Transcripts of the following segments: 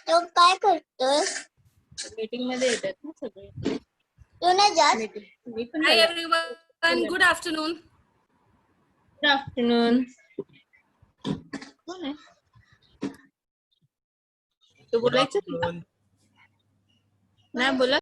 तो काय करतोय? मीटिंग मध्ये येतात ना सगळे. तू नाही जात? Hi everyone, good afternoon. Good afternoon. कोण आहे? तू बोलायचं नाही बोला.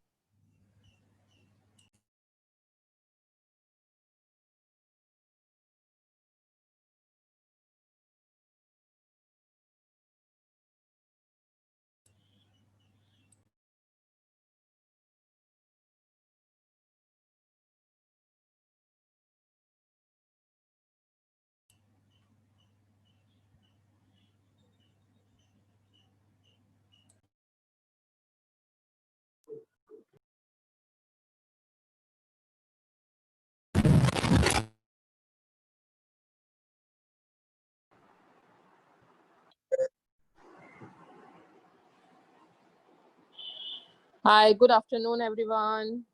Hi, good afternoon everyone.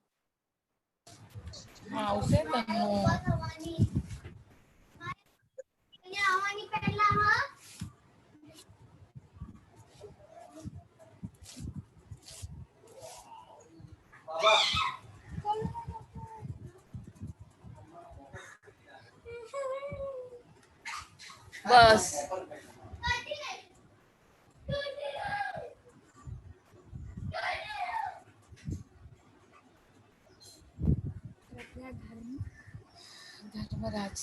बस घर में आज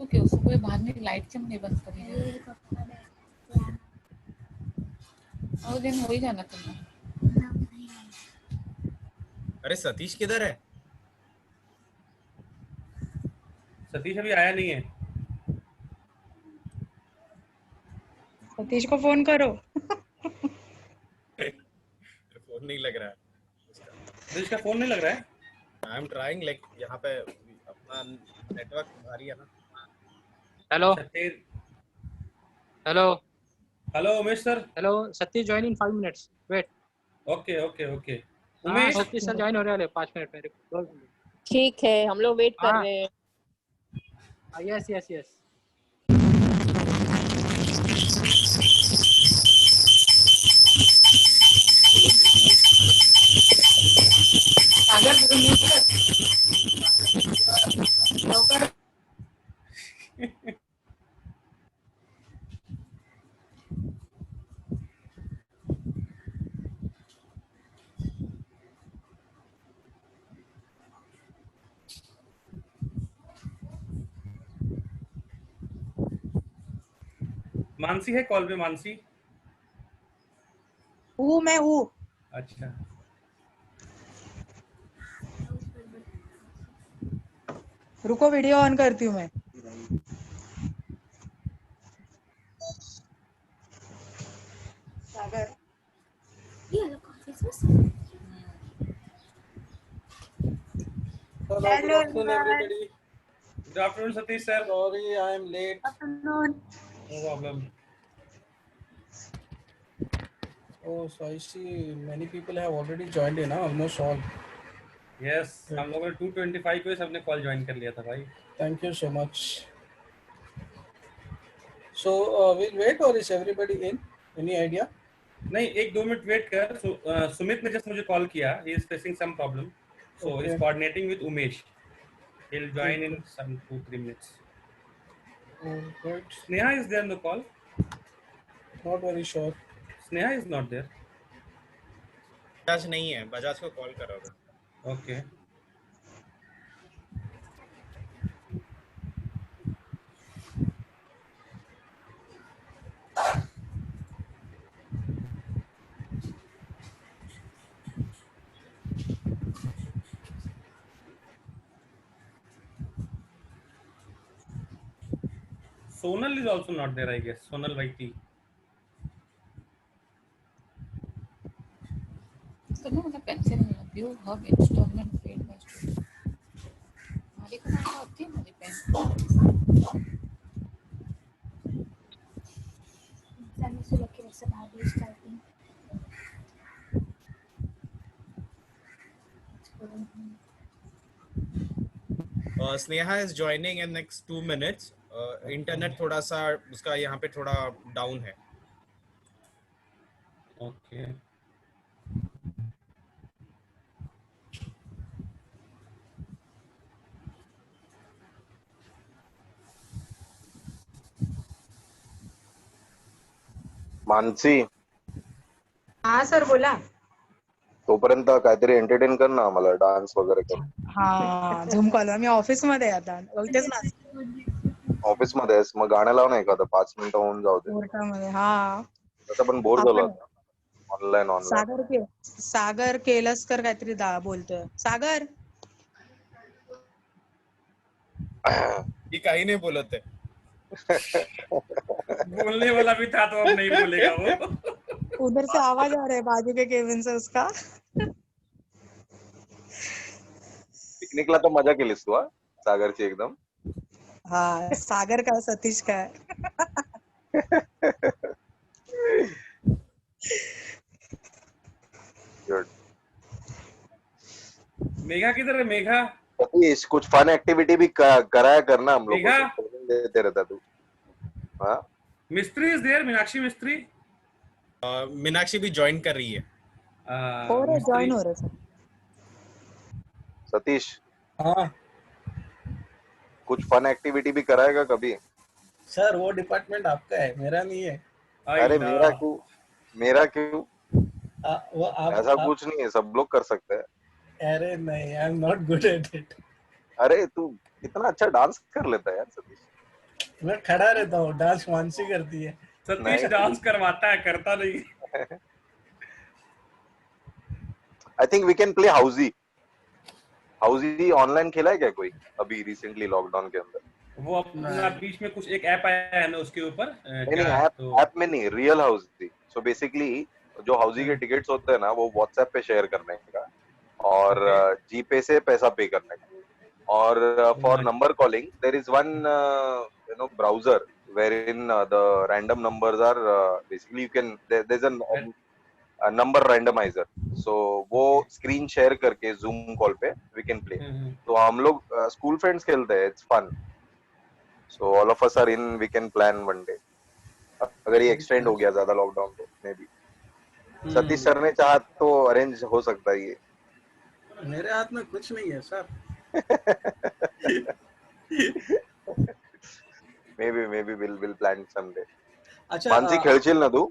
ओके कोई बाहर में लाइट क्यों नहीं बंद करी है? और दिन हो ही जाना तुमने। अरे सतीश किधर है? सतीश अभी आया नहीं है। सतीश को फोन करो। फोन नहीं लग रहा है उसका। सतीश का फोन नहीं लग रहा है। आई एम ट्राइंग, लाइक यहाँ पे अपना नेटवर्क भारी है ना। Hello, Satish, hello, hello Umesh sir. hello. Satish join in 5 minutes. Wait. Okay okay okay. हाँ, उमेश सतीश सर ज्वाइन होने वाले 5 मिनट में। ठीक है, हम लोग वेट कर हाँ। रहे हैं। Yes yes yes. मानसी है कॉल पे। मानसी मैं हूँ। अच्छा। रुको वीडियो ऑन करती हूँ मैं। सागर Good afternoon, everybody. Good afternoon, Satish sir. Sorry, I am late. afternoon. No problem. Oh, so I see many people have already joined in, huh? Almost all. Yes, हम लोगों ने 225 पे सबने कॉल ज्वाइन कर लिया था भाई। Thank you so much. So we'll wait, or is everybody in? Any idea? नहीं, 1-2 मिनट वेट कर। सुमित ने जस्ट मुझे कॉल किया। He is facing some problem, so Okay. he's coordinating with Umesh. He'll join in some 2-3 minutes. Oh, right. Sneha is there on the call. Not very sure. Sneha is not there. Bajaj नहीं है, बजाज को call करोगे। Okay. Sonal is also not there, I guess. Sonal YT. तो ना मतलब pencil view hub instalment paid by student. हमारी को ना होती है मेरी pen. Sneha is joining in next 2 minutes. Internet थोड़ा सा उसका यहाँ पे थोड़ा डाउन है। Okay. मानसी, हाँ सर बोला। तोपर्यंत काहीतरी एंटरटेन कर ना आम्हाला, डान्स वगैरे कर। हाँ झूम कॉल मी ऑफिस मध्ये आहे आता इथेच ना ऑफिस मध्ये आहेस, मग गाणं लाव ना एखादं, 5 मिनिटं होऊन जाऊ दे। कोर्टामध्ये। हा तसं पण बोर झालो आपण आता ऑनलाईन। सागर केलसकर काहीतरी बोलतोय। सागर ये काही नहीं बोलत है। बोलने वाला भी था तो अब नहीं बोलेगा वो। उधर से आवाज आ रहा है बाजू के केबिन से उसका। पिकनिकला तर मजा केलीस तू, हा सागरची एकदम। हाँ सागर का सतीश का है। Good. मेघा किधर है? मेघा सतीश, कुछ फन एक्टिविटी भी कराया करना हम लोग मेघा? को, देते रहता तू। हाँ मिस्त्री इज देयर। मीनाक्षी मिस्त्री। मीनाक्षी भी ज्वाइन कर रही है। हो रहे ज्वाइन हो रहे सर। सतीश, हाँ कुछ फन एक्टिविटी भी कराएगा कभी? सर, वो डिपार्टमेंट आपका है, मेरा नहीं है। अरे मेरा क्यों? मेरा क्यों? वो आप ऐसा कुछ नहीं है, सब लोग कर सकते हैं। अरे नहीं, I am not good at it. अरे तू कितना अच्छा डांस कर लेता है यार सतीश। मैं खड़ा रहता हूँ, डांस मानसी करती है. सतीश नहीं. डांस करवाता है, करता नहीं. I think we can play Housey. Housey online खेला है क्या कोई अभी रिसेंटली लॉकडाउन के अंदर? वो अपना बीच में कुछ एक ऐप आया है ना उसके ऊपर, नहीं क्या नहीं, तो ऐप में नहीं, रियल हाउसी. सो बेसिकली जो हाउसी के टिकट्स होते हैं ना, वो व्हाट्सएप पे शेयर करने का और जीपे से पैसा पे करने का. और for number calling there is one browser wherein the random numbers are basically you can there's a number randomizer. So वो स्क्रीन शेयर करके जूम कॉल पे we can play. तो हम लोग स्कूल फ्रेंड्स खेलते हैं, it's fun. So all of us are in, we can plan one day. अगर ये एक्सटेंड हो गया ज्यादा लॉकडाउन तो मे बी सतीश सर ने चाहा तो अरेंज हो सकता है ये. मेरे हाथ में कुछ नहीं है sir. maybe we'll plan someday. अच्छा मानसी खेळशील ना तू?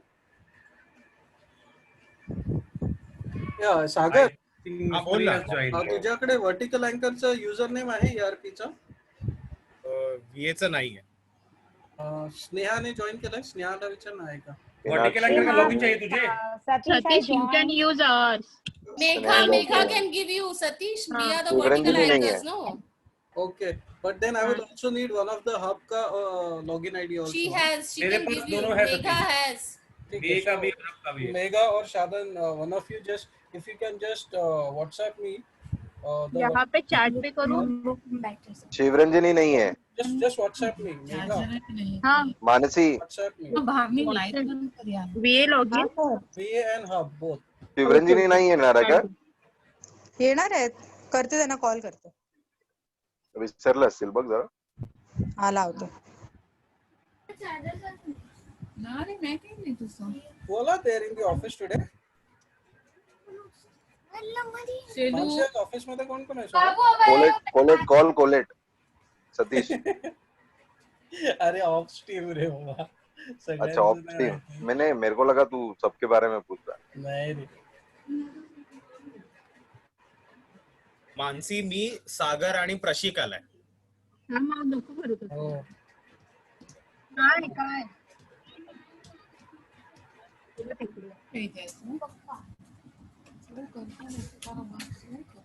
या सागर, हाँ, बोल ना. तुझ्याकडे वर्टिकल अँकरचा युजर नेम आहे ERPचा? VA नाही आहे. स्नेहाने जॉईन केलाय, स्नेहाला विचार ना आहे का? वर्टिकल एंकर का लॉगिन चाहिए तुझे? Satish, you can use ours. Megha can give you. Satish, we are the vertical anchors, no? Okay, but then I will also need one of the hub का login ID also. She has. She मेरे can pass give you. दोनों है Megha Satish. has. ये का भी का भी है. मेगा और शादन, one of you just if you can just WhatsApp me the यहाँ पे chat पे करूँ? शिवरंजनी नहीं है. just WhatsApp me mega. हाँ. Mansi WhatsApp me. VA login. VA and hub both. Shivaranjani नाही येणार का? येणार आहेत, करते त्यांना कॉल करते. विसरलं असतील बघ जरा. हा लावते. नारे मैं कहीं नहीं तो सो. बोला there in the office today. Shelu office मध्ये कोण कोण आहे? कोलेट सतीश. अरे ऑप्स टीम रे बाबा. अच्छा ऑप्स टीम. मेरे को लगा तू सबके बारे में पूछ रहा है. नहीं रे. मानसी, मी, सागर आणि प्रशिक आलाय. हा मग नको करू तसं. हो. काय हे द्यायचं. सगळं करता येतं का मग? सगळं करू.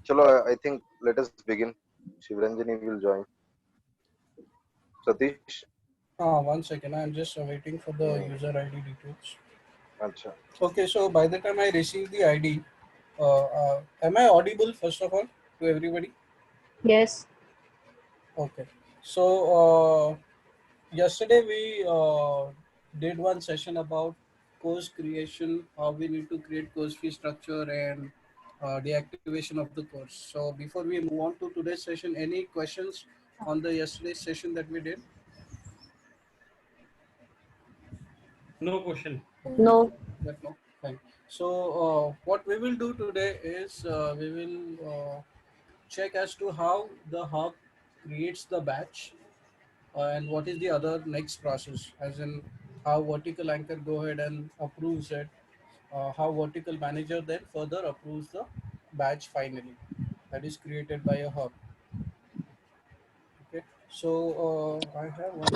चलो, I think let us begin. Shivranjani will join. Satish. One second. I'm just waiting for the user ID details. Acha. Okay, so by the time I receive the ID, am I audible first of all to everybody? Yes. Okay. So yesterday we did one session about course creation, how we need to create course fee structure and deactivation of the course. So before we move on to today's session, any questions on the yesterday's session that we did? No question. No. No. Fine. So what we will do today is we will check as to how the hub creates the batch and what is the other next process, as in how vertical anchor go ahead and approves it, how vertical manager then further approves the batch finally that is created by a hub. Okay, so I have one.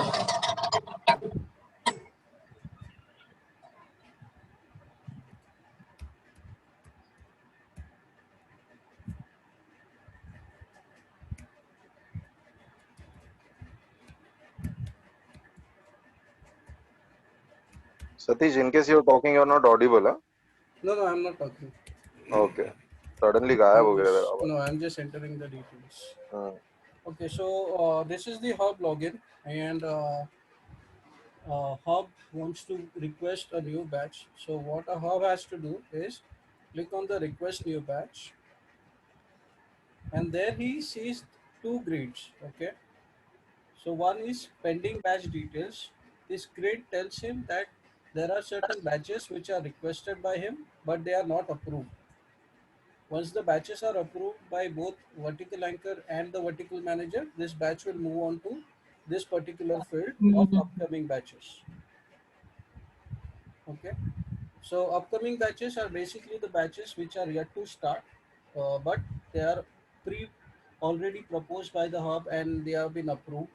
Satish, in case you're talking, you're not audible, huh? No, I'm not talking. Okay. Suddenly गायब हो गया. No, I'm just entering the details. Okay, so this is the hub login, and hub wants to request a new batch. So what a hub has to do is click on the request new batch, and there he sees two grids. Okay, so one is pending batch details. This grid tells him that there are certain batches which are requested by him, but they are not approved. Once the batches are approved by both vertical anchor and the vertical manager, this batch will move on to this particular field of upcoming batches. Okay. So upcoming batches are basically the batches which are yet to start, but they are already proposed by the hub and they have been approved.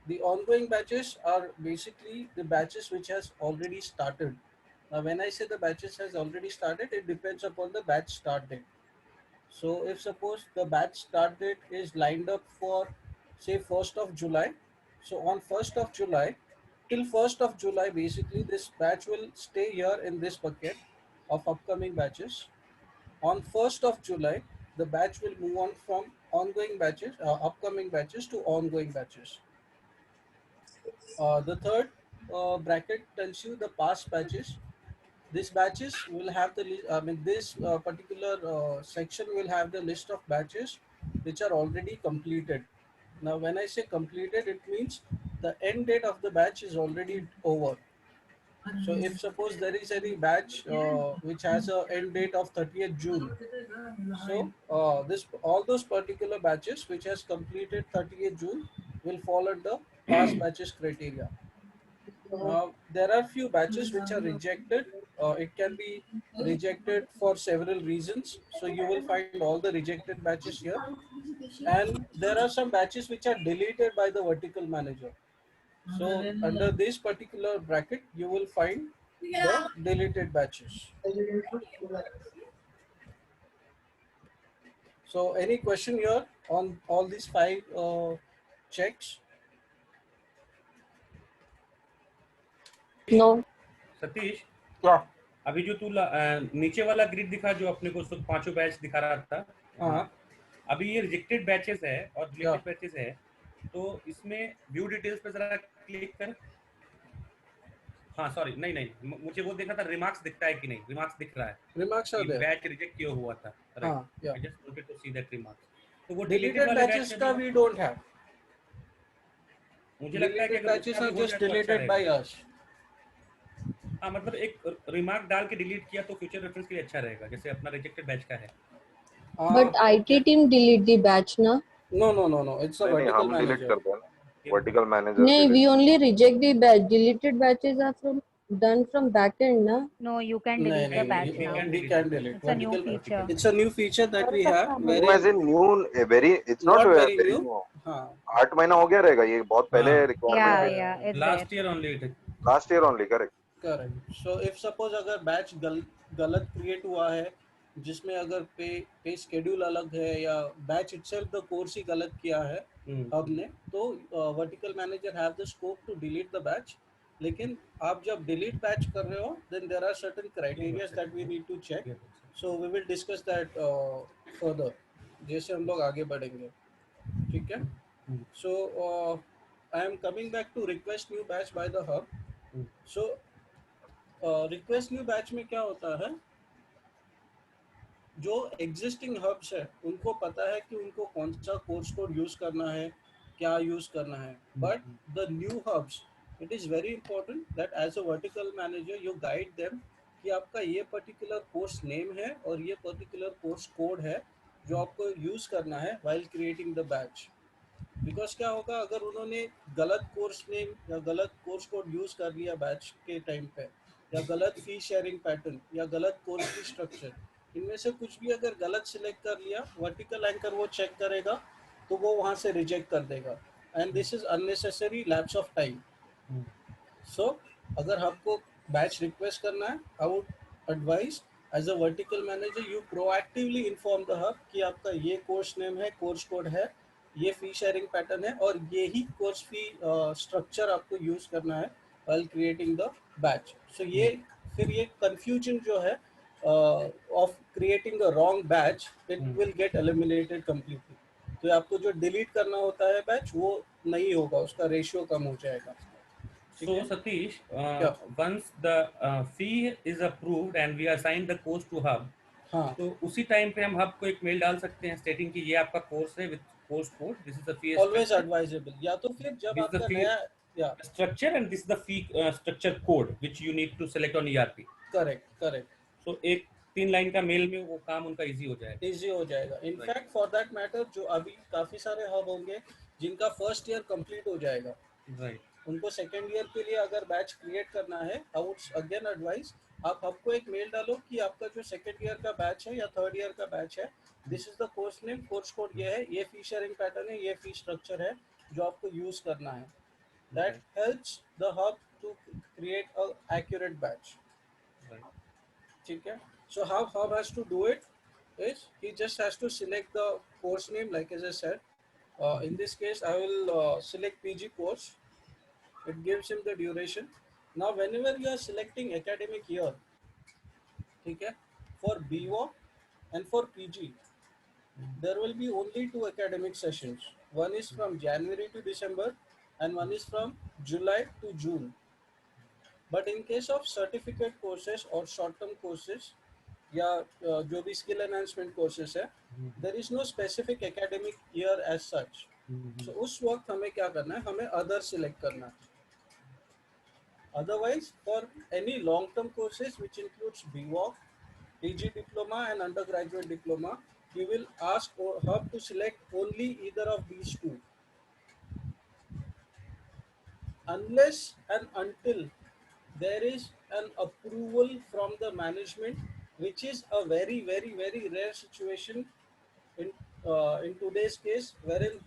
The ongoing batches are basically the batches which has already started. Now, when I say the batches has already started, it depends upon the batch start date. So if suppose the batch start date is lined up for say 1st of July, so on 1st of July till 1st of July, basically this batch will stay here in this bucket of upcoming batches. On 1st of July, the batch will move on from ongoing batches, upcoming batches to ongoing batches. The third bracket tells you the past batches. These batches will have the this particular section will have the list of batches which are already completed. Now, when I say completed, it means the end date of the batch is already over. So, if suppose there is any batch which has a end date of 30th June, so this all those particular batches which has completed 30th June will fall under past batches criteria. There are few batches which are rejected. It can be rejected for several reasons. So you will find all the rejected batches here. And there are some batches which are deleted by the vertical manager. So under this particular bracket, you will find the deleted batches. So any question here on all these 5 checks? No. Satish, क्या? अभी जो तू नीचे वाला grid दिखा जो अपने को उसको 5 बैच दिखा रहा था, हाँ, अभी ये रिजेक्टेड बैचेस है और डिलीटेड बैचेस है, तो इसमें व्यू डिटेल्स पे जरा क्लिक कर. हाँ सॉरी, नहीं मुझे वो देखना था रिमार्क्स दिखता है कि नहीं. रिमार्क्स दिख रहा है. रिमार्क्स आते हैं. बैच रिजेक्ट किया हुआ था. हाँ, I just wanted to see that remarks. तो वो डिलीटेड बैचेस का वी डोंट हैव. मुझे लगता है कि batches are just deleted by us. हाँ, मतलब एक रिमार्क डाल के डिलीट किया तो फ्यूचर रेफरेंस के लिए अच्छा रहेगा, जैसे अपना रिजेक्टेड बैच का है. But IT team delete the batch, na? No. It's a vertical manager. Vertical manager. No, we only reject the batch. Deleted batches are done from backend, na? No, you can delete the batch now. We can delete. It's a new feature. It's a new feature that we have. New as in new, it's not very new. 8 महीना हो गया रहेगा ये, बहुत पहले requirement. Yeah, it's last there. year only it. Last year only, correct. So if suppose अगर batch गलत create हुआ है, जिसमें अगर पे स्केड्यूल अलग है या बैच इटसेल्फ द कोर्स ही गलत किया है हब ने, तो vertical manager have the scope to delete the batch. लेकिन आप जब डिलीट बैच कर रहे हो, then there are certain criterias that we need to check. So we will discuss that further जैसे हम लोग आगे बढ़ेंगे. ठीक है. So I am coming back to request new batch by the hub. So request new batch में क्या होता है, जो एग्जिस्टिंग हब्स है उनको पता है कि उनको कौन सा कोर्स कोड यूज करना है, क्या यूज करना है. But the new hubs, it is very important that as a vertical manager you guide them कि आपका ये पर्टिकुलर कोर्स नेम है और ये पर्टिकुलर कोर्स कोड है जो आपको यूज करना है while creating the batch. Because क्या होगा, अगर उन्होंने गलत कोर्स नेम या गलत कोर्स कोड यूज कर लिया बैच के टाइम पे, या गलत फी शेयरिंग पैटर्न या गलत कोर्स की स्ट्रक्चर, इनमें से कुछ भी अगर गलत सिलेक्ट कर लिया, वर्टिकल एंकर वो चेक करेगा तो वो वहाँ से रिजेक्ट कर देगा. And this is unnecessary lapse of time. So अगर आपको बैच रिक्वेस्ट करना है, I would advise as a vertical manager you proactively inform the hub कि आपका ये कोर्स नेम है, कोर्स कोड है, ये फी शेयरिंग पैटर्न है और ये ही कोर्स फी स्ट्रक्चर आपको यूज करना है while creating the batch. So ये फिर ये confusion जो है of creating a wrong batch, it will get eliminated completely. तो आपको जो delete करना होता है batch वो नहीं होगा, उसका ratio कम हो जाएगा. So Satish, once the fee is approved and we assign the course to hub, हाँ, तो उसी टाइम पे हम हब को एक मेल डाल सकते हैं स्टेटिंग कि ये आपका कोर्स है with course code, this is the fee. Always advisable. या तो फिर जब आपका नया structure and this is the fee structure code which you need to select on ERP. Correct. So एक 3 लाइन का मेल में वो काम उनका इजी हो जाएगा। इजी हो जाएगा। इनफैक्ट फॉर दैट मैटर जो अभी काफी सारे हब होंगे जिनका फर्स्ट ईयर कंप्लीट हो जाएगा, राइट, उनको सेकेंड ईयर के लिए अगर बैच क्रिएट करना है, आई वुड अगेन एडवाइस आप हब को एक मेल डालो कि आपका जो सेकेंड ईयर का बैच है या थर्ड ईयर का बैच है, this is the course name, course code ये है, ये फी शेयरिंग पैटर्न है, ये फी स्ट्रक्चर है जो आपको यूज करना है। That helps the hub to create a accurate batch. ठीक है, so how hub has to do it is he just has to select the course name, like as I said, in this case I will select PG course. It gives him the duration. Now whenever you are selecting academic year, okay, for BWOC and for PG there will be only 2 academic sessions. One is from January to December and one is from July to June. But in case of certificate courses or short term courses या जो भी skill enhancement courses है, there is no specific academic year as such. So उस वक्त हमें क्या करना है, हमें अदर सिलेक्ट करना है। Otherwise for any long term courses which includes BWOC, PG diploma and undergraduate diploma, you will ask hub to select only either of these two, unless and until there is an approval from the management, which is a very rare situation in today's case, wherein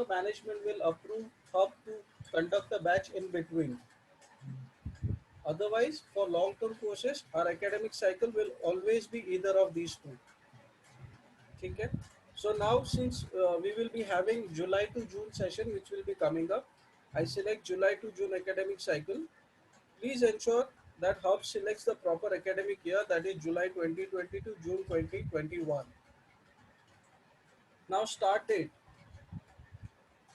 management will approve hub to conduct a batch in between. Otherwise, for long term courses our academic cycle will always be either of these two. Okay, so now since we will be having July to June session which will be coming up, I select July to June academic cycle. Please ensure that hub selects the proper academic year, that is July 2020 to June 2021. Now start date.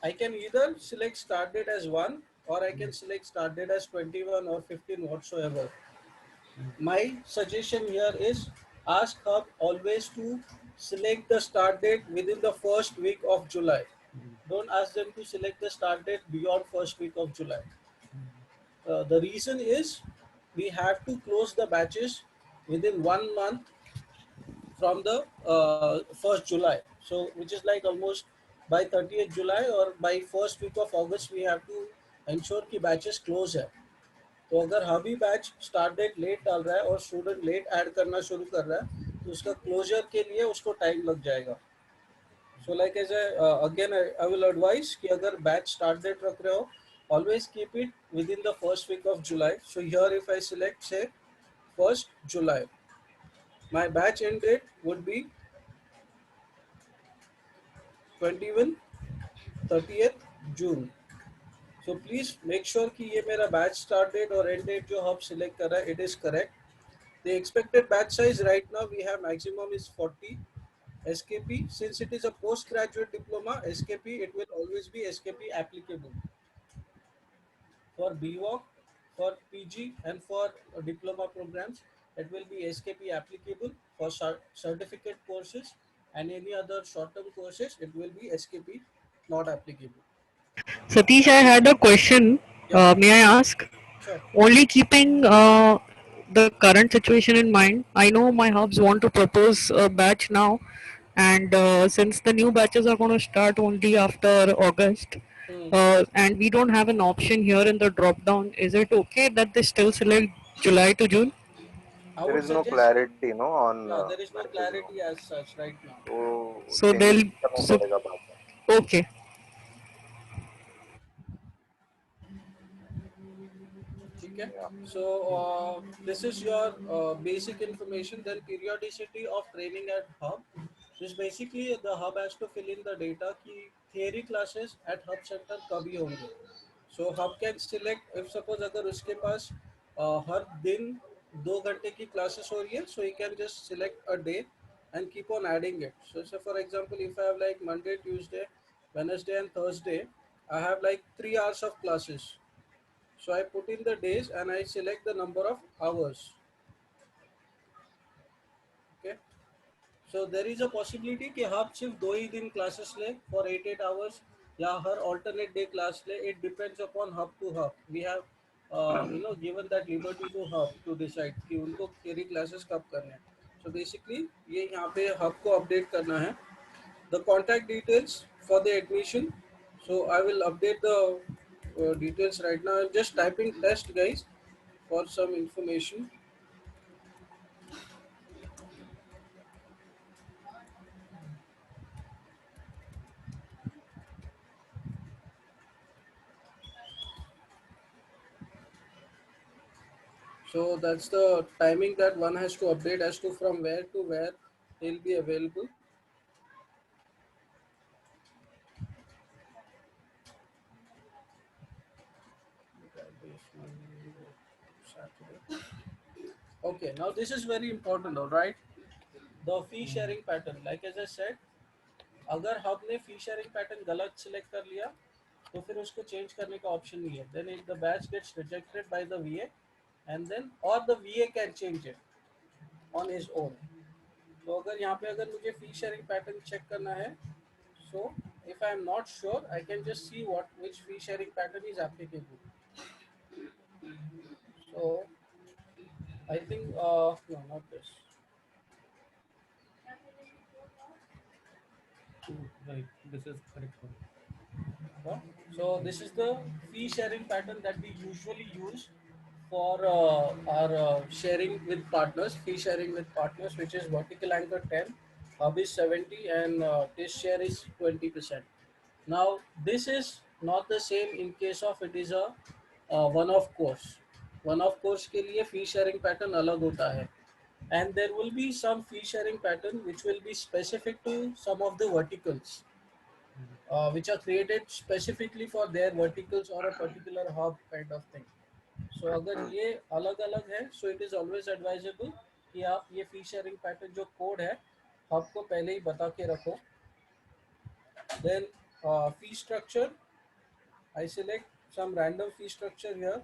I can either select start date as 1 or I can select start date as 21 or 15 whatsoever. My suggestion here is ask hub always to select the start date within the first week of July. Don't ask them to select the start date beyond first week of July. The reason is we have to close the batches within 1 month from the 1st July. So which is like almost by 30th July or by first week of August we have to ensure कि batches close है। तो अगर हबी batch start date late डाल रहा है और student let add करना शुरू कर रहा है तो उसका क्लोजर के लिए उसको टाइम लग जाएगा। So like as again I will advice कि अगर बैच स्टार्ट डेट रख रहे हो, always keep it within the first week of July. So here if I select say 1st July, my batch end date would be 21 30th June. So please make sure कि ये मेरा batch start date और end date जो hub select कर रहा है it is correct. The expected batch size right now we have maximum is 40 SKP. Since it is a postgraduate diploma, SKP it will always be SKP applicable. For BWOC, for PG and for diploma programs, it will be SKP applicable. For certificate courses and any other short-term courses, it will be SKP not applicable. Satish, I had a question. May I ask? Sure. Only keeping the current situation in mind, I know my hubs want to propose a batch now, and since the new batches are going to start only after August, and we don't have an option here in the drop down, is it okay that they still select July to June? There is no clarity, no, on. Yeah, there is no clarity as such right now. So they'll. Okay. Okay. So this is your basic information. Then periodicity of training at hub. This basically the hub has to fill in the data कि theory classes at hub center कभी होंगे. So hub can select if suppose अगर उसके पास हर दिन 2 घंटे की classes हो रही है, so he can just select a day and keep on adding it. So say for example, if I have like Monday, Tuesday, Wednesday and Thursday, I have like 3 hours of classes. So I put in the days and I select the number of hours. Okay. So there is a possibility कि hub सिर्फ 2 ही दिन classes ले for 8 hours या हर alternate day class ले. It depends upon hub to hub. We have given that liberty to hub to decide कि उनको theory classes कब करने हैं. So basically ये यहाँ पे hub को update करना है. The contact details for the admission. So I will update the details right now. I'm just typing test, guys, for some information. So that's the timing that one has to update as to from where to where they'll be available. Okay, now this is very important, all right? The fee sharing pattern, like as I said, अगर hub ने fee sharing pattern गलत select कर लिया तो फिर उसको change करने का option नहीं है. Then if the batch gets rejected by the VA, and then or the VA can change it on his own. तो अगर यहाँ पे अगर मुझे fee sharing pattern check करना है, so if I am not sure, I can just see which fee sharing pattern is applicable. So I think no, not this. Right, this is correct one. So this is the fee sharing pattern that we usually use for our sharing with partners, fee sharing with partners, which is vertical anchor 10, hub is 70, and this share is 20%. Now this is not the same in case of it is a one-off course. One-off course के लिए fee sharing pattern अलग होता है, and there will be some fee sharing pattern which will be specific to some of the verticals. Which are created specifically for their verticals or a particular hub kind of thing. So अगर ये अलग-अलग है, so it is always advisable कि आप ये fee sharing pattern जो code है, hub को पहले ही बता के रखो. Then fee structure, I select some random fee structure here.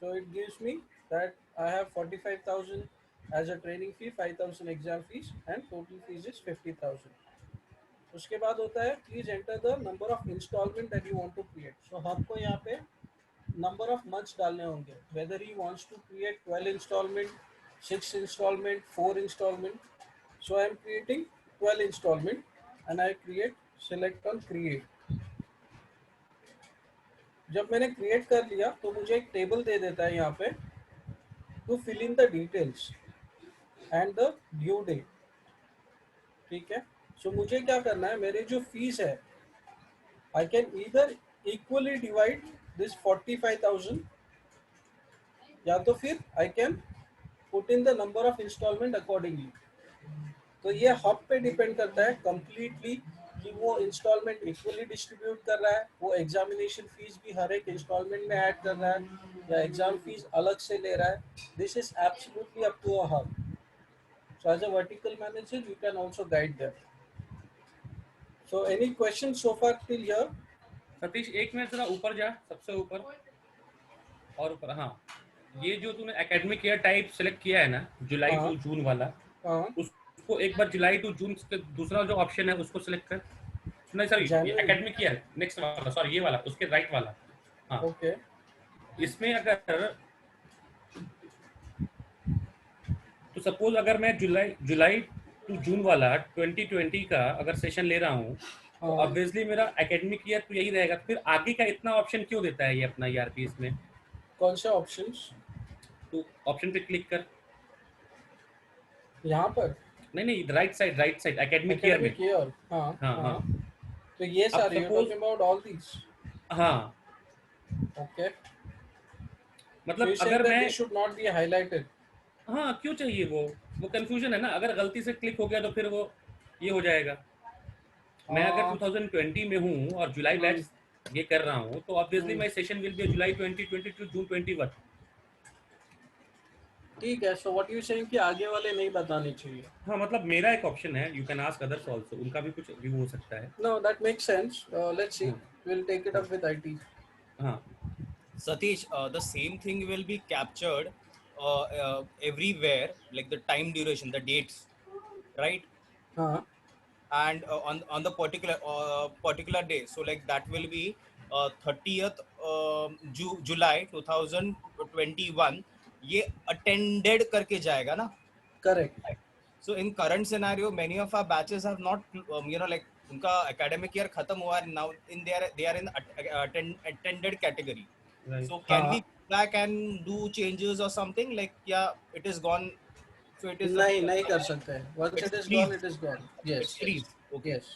So it gives me that I have 45,000 as a training fee, 5,000 exam fees, and total fees is 50,000. उसके बाद होता है please enter the number of instalment that you want to create. So hub को यहाँ पे number of months डालने होंगे, whether he wants to create 12 instalment, 6 instalment, 4 instalment. So I am creating 12 instalment and I create select on create. जब मैंने create कर लिया तो मुझे एक टेबल दे देता है यहाँ पे to fill in the details and the due date. ठीक है. सो मुझे क्या करना है, मेरे जो फीस है I can either equally divide this 45,000 या तो फिर I can put in the number of instalment accordingly. तो ये हब पे डिपेंड करता है कंप्लीटली कि वो इंस्टॉलमेंट इक्वली डिस्ट्रीब्यूट कर रहा है, वो एग्जामिनेशन फीस भी हर एक इंस्टॉलमेंट में ऐड कर रहा है या एग्जाम फीस अलग से ले रहा है. This is absolutely up to a hub. So as a vertical manager you can also guide them. So any questions so far till here? Satish एक मिनट जरा ऊपर जा, सबसे ऊपर और ऊपर. हाँ, ये जो तूने एकेडमिक ईयर टाइप सेलेक्ट किया है ना, जुलाई टू जून वाला, उसको एक बार जुलाई टू जून दूसरा जो ऑप्शन है उसको सेलेक्ट कर. नहीं सॉरी, एकेडमिक ईयर नेक्स्ट वाला, सॉरी ये वाला, उसके राइट वाला. हाँ ओके. इसमें अगर तो सपोज अगर मैं जुलाई टू जून वाला 2020 का अगर सेशन ले रहा हूँ तो ऑब्वियसली मेरा एकेडमिक ईयर तो यही रहेगा. फिर आगे का इतना ऑप्शन क्यों देता है ये अपना ईआरपी? इसमें कौन से ऑप्शंस? तो ऑप्शन पे क्लिक कर यहाँ पर. नहीं राइट साइड एकेडमिक ईयर में. हाँ. तो ये सारे टॉकिंग अबाउट ऑल दीस. हाँ ओके. मतलब अगर मैं शुड नॉट बी हाइलाइटेड. हाँ क्यों चाहिए वो कंफ्यूजन है ना. अगर गलती से क्लिक हो गया तो फिर वो ये हो जाएगा. मैं अगर 2020 में हूँ और जुलाई बैच ये कर रहा हूँ तो obviously my session will be July 2020 to June 21. ठीक है. सो व्हाट यू सेइंग कि आगे वाले नहीं बताने चाहिए? हाँ मतलब मेरा एक ऑप्शन है, you can ask others also, उनका भी कुछ व्यू हो सकता है. No that makes sense. Let's see, we will take it up with IT. हाँ Satish, the same thing will be captured everywhere, like the time duration, the dates, right? हाँ. and on the particular day, so like that will be 30th July 2021, ये attended करके जाएगा ना? Correct. So in current scenario, many of our batches have not, like उनका academic year खत्म हुआ है, now they are in attended category. Right. So can we हाँ, go back and do changes or something like, yeah, it is gone, so it is नहीं कर सकते. Once it's it is gone, freeze, it is gone. it's Yes, yes, freeze. Okay. yes.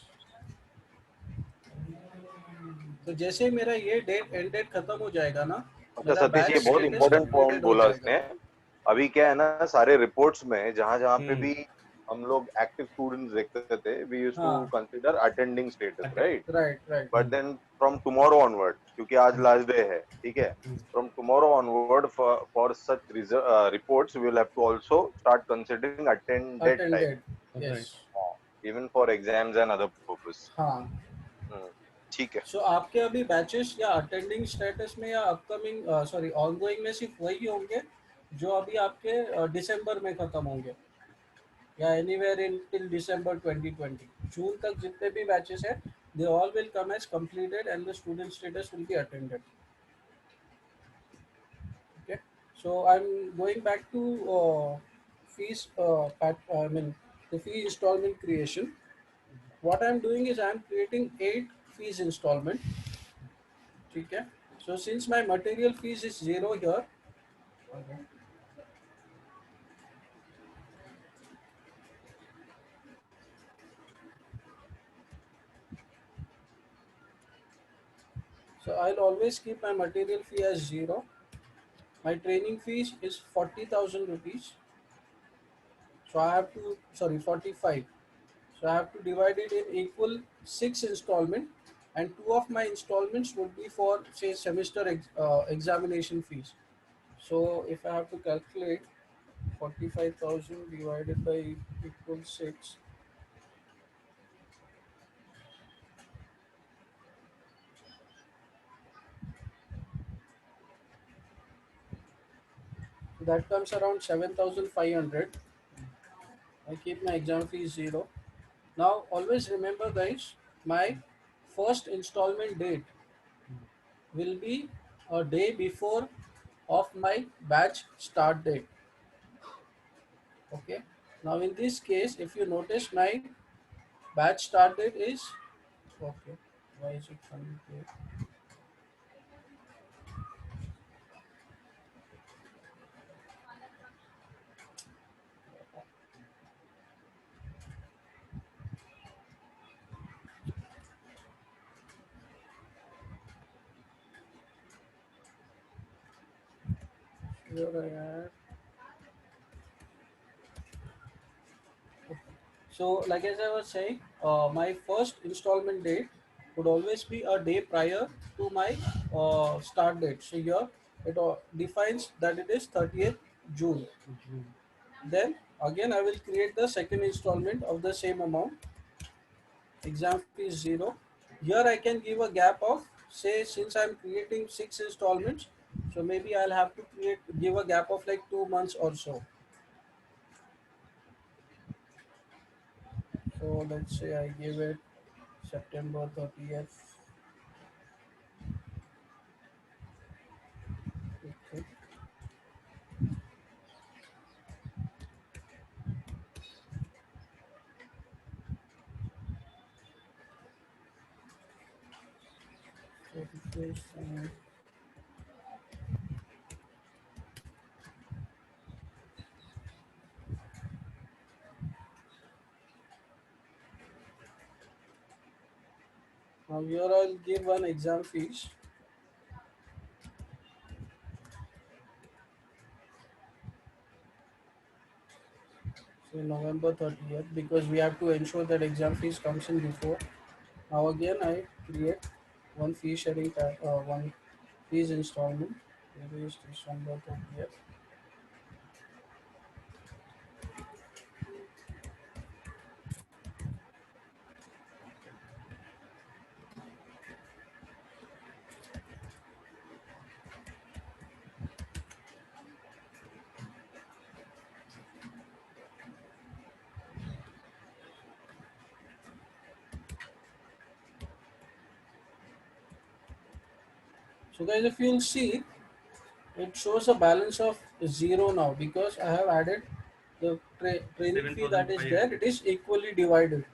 तो जैसे ही मेरा ये date and date खत्म हो जाएगा ना, अच्छा मेरा सतीश, बैच ये बहुत स्टेटस इंपॉर्टेंट पॉइंट कंप्लीटेड हो बोला जाएगा. उसने. अभी क्या है ना, सारे रिपोर्ट्स में जहां जहां पे हम्म. भी हम लोग एक्टिव स्टूडेंट्स देखते थे, वी यूज्ड टू हाँ, consider attending status, right? Right. But then from tomorrow onward, क्योंकि आज लास्ट डे है, ठीक है, from tomorrow onward for such reports we will have to also start considering attended type, attended. Yes. Even for exams and other purpose. हाँ. ठीक है. सो आपके अभी बैचेस या अटेंडिंग स्टेटस में या अपकमिंग सॉरी ऑनगोइंग में सिर्फ वही होंगे जो अभी आपके दिसंबर में खत्म होंगे, या एनीवेयर इन टिल दिसंबर 2020. जून तक जितने भी बैचेस हैं, they all will come as completed and the student status will be attended. Okay, so I'm going back to fees I mean the fee installment creation. What I'm doing is I'm creating 8 fees installment. Okay, so since my material fees is 0 here, okay, so I'll always keep my material fee as 0. My training fees is 40,000 rupees. So I have to, sorry, 45. So I have to divide it in equal 6 installment, and 2 of my installments would be for say semester examination fees. So if I have to calculate 45,000 divided by equal 6, that comes around 7,500. I keep my exam fees 0. Now always remember guys, my first installment date will be a day before of my batch start date. Okay, now in this case, if you notice, my batch start date is, okay, why is it coming here? Here I have. So, like as I was saying, my first installment date would always be a day prior to my start date. So here it defines that it is 30th June. Then again I will create the second installment of the same amount. Exam fee is 0. Here I can give a gap of, say, since I'm creating 6 installments, so maybe I'll have to give a gap of like 2 months or so. So let's say I give it September 30th. Okay. Now here I'll give one exam fees. Say November 30th, because we have to ensure that exam fees comes in before. Now again I create one fee sharing one fees installment. It is December 30th. So guys, if you'll see, it shows a balance of 0 now because I have added the training fee that is there. It is equally divided.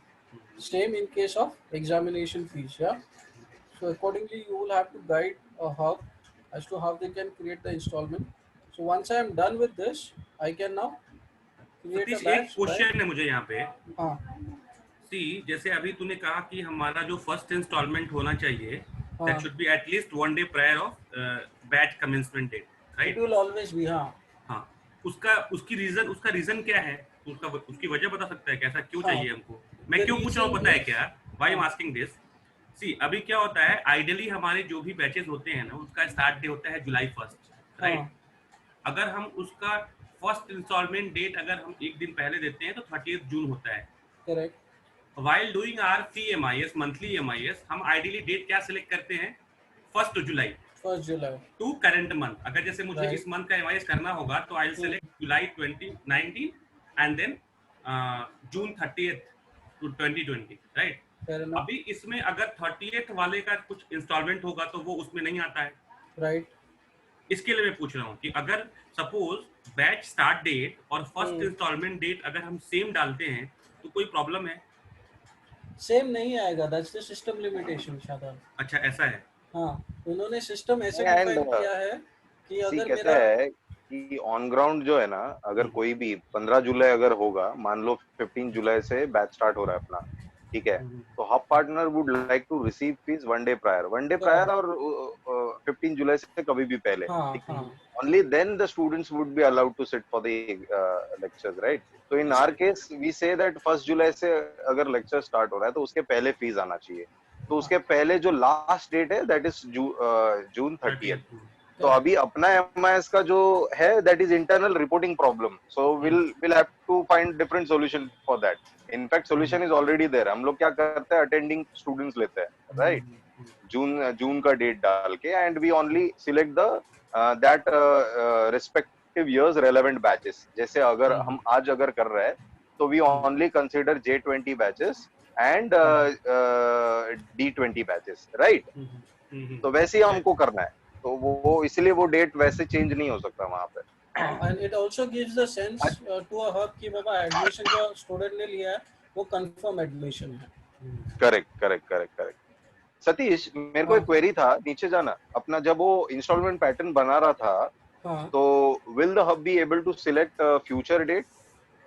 Same in case of examination fees. Yeah. So accordingly, you will have to guide a hub as to how they can create the installment. So once I am done with this, I can now create a Satish, एक batch. Question है मुझे यहाँ पे। हाँ। सी, जैसे अभी तूने कहा कि हमारा जो फर्स्ट इंस्टॉलमेंट होना चाहिए, that should be at least 1 day prior of batch commencement date, right? It will always be, हाँ। हाँ, उसका रीजन क्या है? उसकी वजह बता सकता है? कैसा क्यों चाहिए हमको? मैं क्यों पूछ रहा हूँ पता है क्या? Why I'm asking this? सी, अभी क्या होता है, आइडियली हमारे जो भी बैचेस होते हैं ना, उसका स्टार्ट डे होता है जुलाई 1, राइट? अगर हम उसका फर्स्ट इंस्टॉलमेंट डेट अगर हम एक दिन पहले देते हैं तो 30 जून होता है, correct? While doing our fee MIS, monthly MIS, हम आइडियली डेट क्या सिलेक्ट करते हैं? 1 जुलाई टू करंट मंथ। अगर जैसे मुझे इस मंथ का MIS करना होगा तो I will select July 2019 and then June 30th to 2020, राइट? अभी इसमें अगर 30th वाले का कुछ इंस्टॉलमेंट होगा तो वो उसमें नहीं आता है, राइट? इसके लिए मैं पूछ रहा हूँ कि अगर सपोज बैच स्टार्ट डेट और फर्स्ट इंस्टॉलमेंट डेट अगर हम सेम डालते हैं तो कोई प्रॉब्लम है? सेम नहीं आएगा, that's the system limitation Shadab. अच्छा, ऐसा है? हाँ, उन्होंने सिस्टम ऐसे डिफाइन किया है कि अगर कैसा है कि ऑन ग्राउंड जो है ना, अगर कोई भी 15 जुलाई अगर होगा, मान लो 15 जुलाई से बैच स्टार्ट हो रहा है अपना, ठीक है, तो hub partner would like to receive fees 1 day prior और 15 जुलाई से कभी भी पहले, only then the students would be allowed to sit for the lectures, right? So in our case we say that 1 जुलाई से अगर लेक्चर स्टार्ट हो रहा है तो उसके पहले फीस आना चाहिए, तो उसके पहले जो लास्ट डेट है दैट इज जून 30th। तो अभी अपना MIS का जो है that is internal reporting problem, so will have to find different solution for that. In fact solution is already there. हम लोग क्या करते हैं, अटेंडिंग स्टूडेंट्स लेते हैं, राइट? जून का डेट डाल के and we only select the that respective years relevant batches. जैसे अगर हम आज अगर कर रहे हैं तो we only consider J20 batches and D20 batches, right? तो वैसे ही हमको करना है, तो वो इसलिए वो डेट वैसे चेंज नहीं हो सकता वहाँ पे। And it also gives the sense to a hub कि बाबा एडमिशन जो स्टूडेंट ने लिया है वो कंफर्म एडमिशन है। करेक्ट। सतीश, मेरे को एक क्वेरी था, नीचे जाना अपना, जब वो इंस्टॉलमेंट पैटर्न बना रहा था तो will the hub be able to select future date?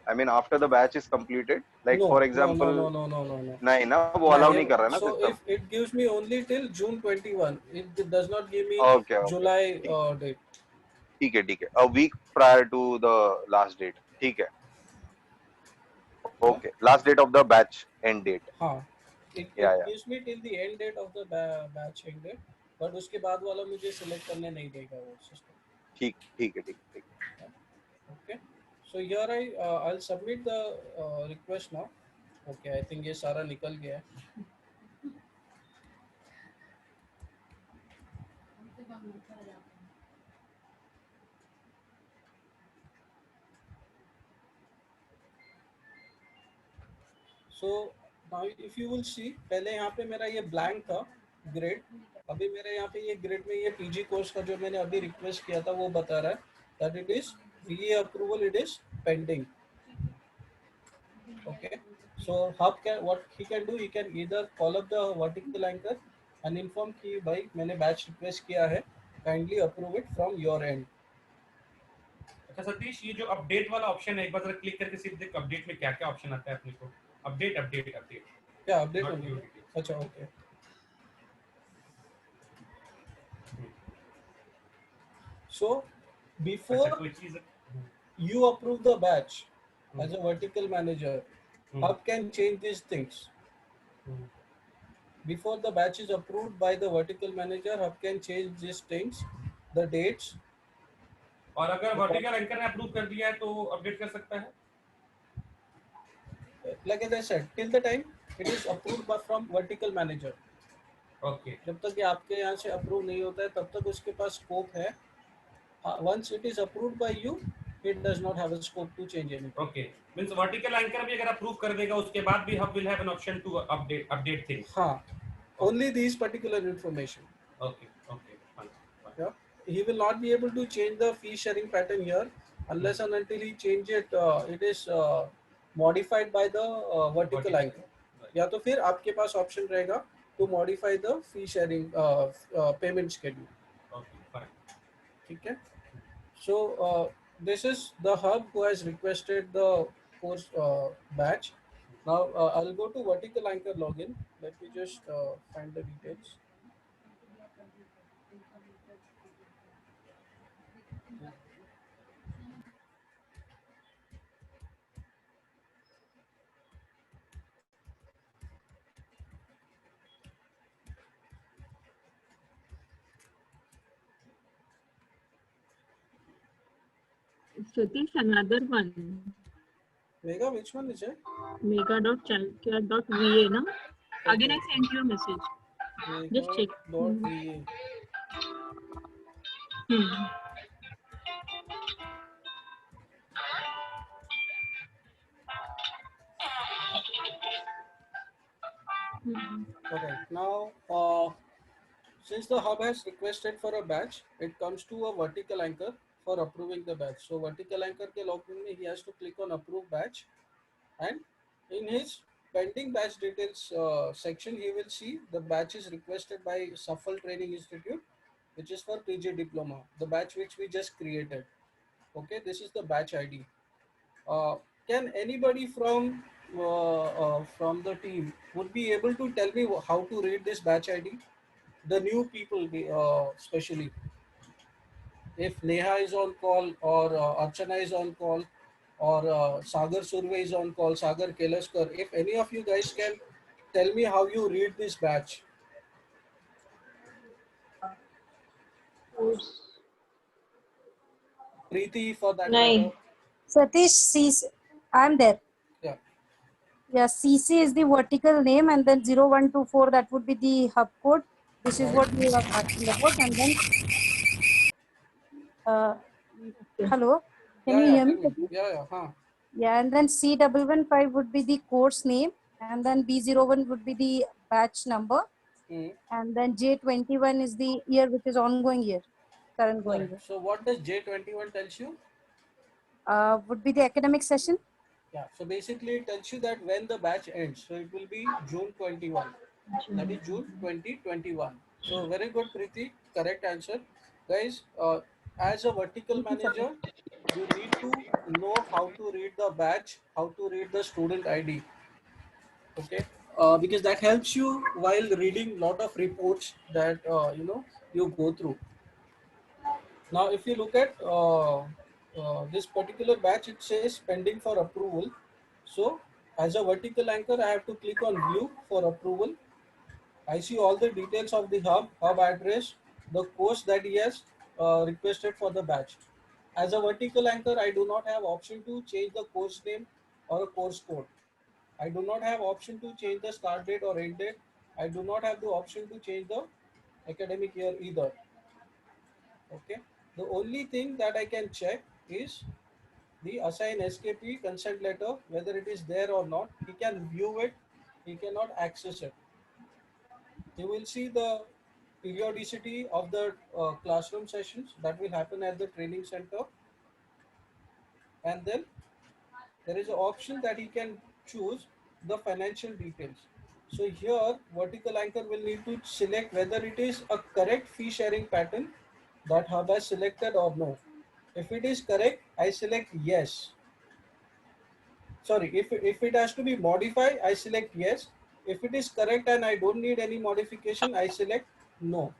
I mean after the batch is completed, like for example no. नहीं ना, वो allow नहीं कर रहा ना so system. if it gives me only till June 21, it does not give me July date. ठीक है, a week prior to the last date, ठीक है, okay, last date of the batch end date. हाँ, it gives me till the end date of the batch end date, but उसके बाद वाला मुझे select करने नहीं देगा वो system. ठीक है. Okay. So here I'll submit the request now. Okay, I think ये सारा निकल गया है। So now if you will see, पहले यहाँ पे मेरा ये blank था ग्रेड, अभी मेरे यहाँ पे ये ग्रेड में ये PG कोर्स का जो मैंने अभी रिक्वेस्ट किया था वो बता रहा है that it is VA approval, it is pending. Okay, so hub can, what he can do, he can either call up the vertical anchor and inform कि भाई मैंने batch request किया है, kindly approve it from your end. अच्छा सतीश, ये जो update वाला option है, एक बार जरा क्लिक करके सिर्फ देख अपडेट में क्या क्या ऑप्शन आता है अपने को। अपडेट क्या अपडेट होगी? अच्छा, okay. So before you approve the batch as a vertical manager, hub can change these things. Before the batch is approved by the vertical manager, hub can change these things, the dates. और अगर vertical anchor ने approve कर दिया है तो update कर सकता है? Like as I said, till the time it is approved by from vertical manager. Okay. जब तक ये आपके यहाँ से अप्रूव नहीं होता है तब तक उसके पास स्कोप है। Once it is approved by you, it does not have a scope to change anything. Okay. Means vertical anchor भी अगर अप्रूव कर देगा उसके बाद भी hub will have an option to update things. हाँ, only these particular information. Okay, fine. Yeah, he will not be able to change the fee sharing pattern here unless and until he change it. It is modified by the vertical anchor. या तो फिर आपके पास option रहेगा to modify the fee sharing payment schedule. Okay, fine. ठीक है. So this is the hub who has requested the course batch. Now I'll go to vertical anchor login. Let me just find the details. Satish, another one. Mega, which one is it? Mega.childcare.va, no? Again, I sent you a message. Just check. Mega.va. Okay, now since the hub has requested for a batch, it comes to a vertical anchor for approving the batch. So vertical anchor ke login mein he has to click on approve batch, and in his pending batch details section, he will see the batch is requested by Shuffle Training Institute, which is for PG Diploma, the batch which we just created. Okay, this is the batch ID. Can anybody from the team would be able to tell me how to read this batch ID? The new people, especially if Neha is on call or Archana is on call or Sagar Surve is on call, Sagar Kelaskar, if any of you guys can tell me how you read this batch. Preeti, for that matter. Satish, I'm there. Yeah. Yeah, CC is the vertical name, and then 0124, that would be the hub code. This is what we are asking about. And then, hello, can you hear me? Yeah. Yeah, and then C115 would be the course name, and then B01 would be the batch number, and then J21 is the year, which is ongoing year, current going year. So what does J21 tells you? Would be the academic session. Yeah, so basically it tells you that when the batch ends, so it will be June 21. That is June 2021. So very good, Preeti, correct answer. Guys, as a vertical manager, you need to know how to read the batch, how to read the student ID. Okay, because that helps you while reading lot of reports that you go through. Now, if you look at this particular batch, it says pending for approval. So as a vertical anchor, I have to click on view for approval. I see all the details of the hub address, the course that he has requested for the batch. As a vertical anchor, I do not have option to change the course name or a course code. I do not have option to change the start date or end date. I do not have the option to change the academic year either. Okay. The only thing that I can check is the assign SKP consent letter, whether it is there or not. He can view it, he cannot access it. You will see the periodicity of the classroom sessions that will happen at the training center. And then there is an option that he can choose the financial details. So here vertical anchor will need to select whether it is a correct fee sharing pattern that hub has selected or no. If it is correct, I select yes. Sorry, if it has to be modified, I select yes. If it is correct and I don't need any modification, I select no.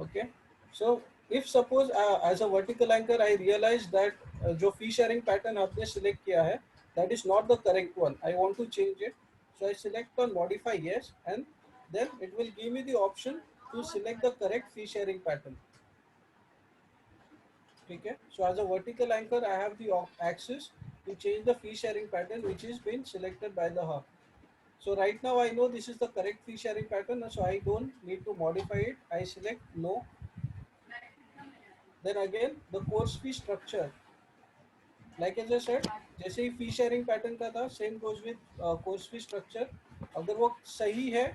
Okay. So if suppose as a vertical anchor, I realize that जो fee sharing pattern आपने select किया है, that is not the correct one. I want to change it. So I select on modify yes, and then it will give me the option to select the correct fee sharing pattern. Okay. So as a vertical anchor, I have the access to change the fee sharing pattern which is been selected by the hub. So right now I know this is the correct fee sharing pattern, so I don't need to modify it. I select no. Then again the course fee structure, like as I said, जैसे ही fee sharing pattern का था, same goes with course fee structure. अगर वो सही है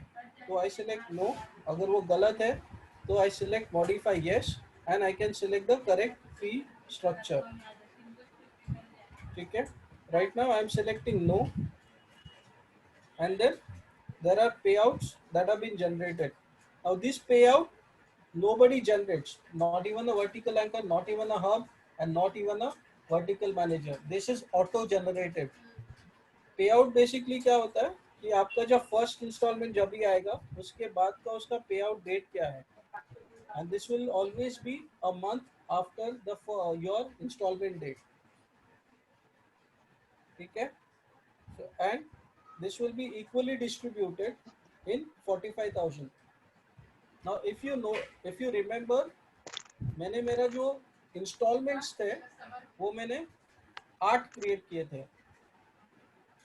तो I select no, अगर वो गलत है So I select modify yes, and I can select the correct fee structure. Okay. Right now I am selecting no, and then there are payouts that have been generated. Now this payout nobody generates, not even a vertical anchor, not even a hub, and not even a vertical manager. This is auto generated. Payout basically क्या होता है कि आपका जब first instalment जब भी आएगा उसके बाद का उसका payout डेट क्या है, and this will always be a month after the your installment date. ठीक है. So, and this will be equally distributed in 45,000. Now if you know, if you remember, मैंने मेरा जो इंस्टॉलमेंट्स थे वो मैंने 8 क्रिएट किए थे.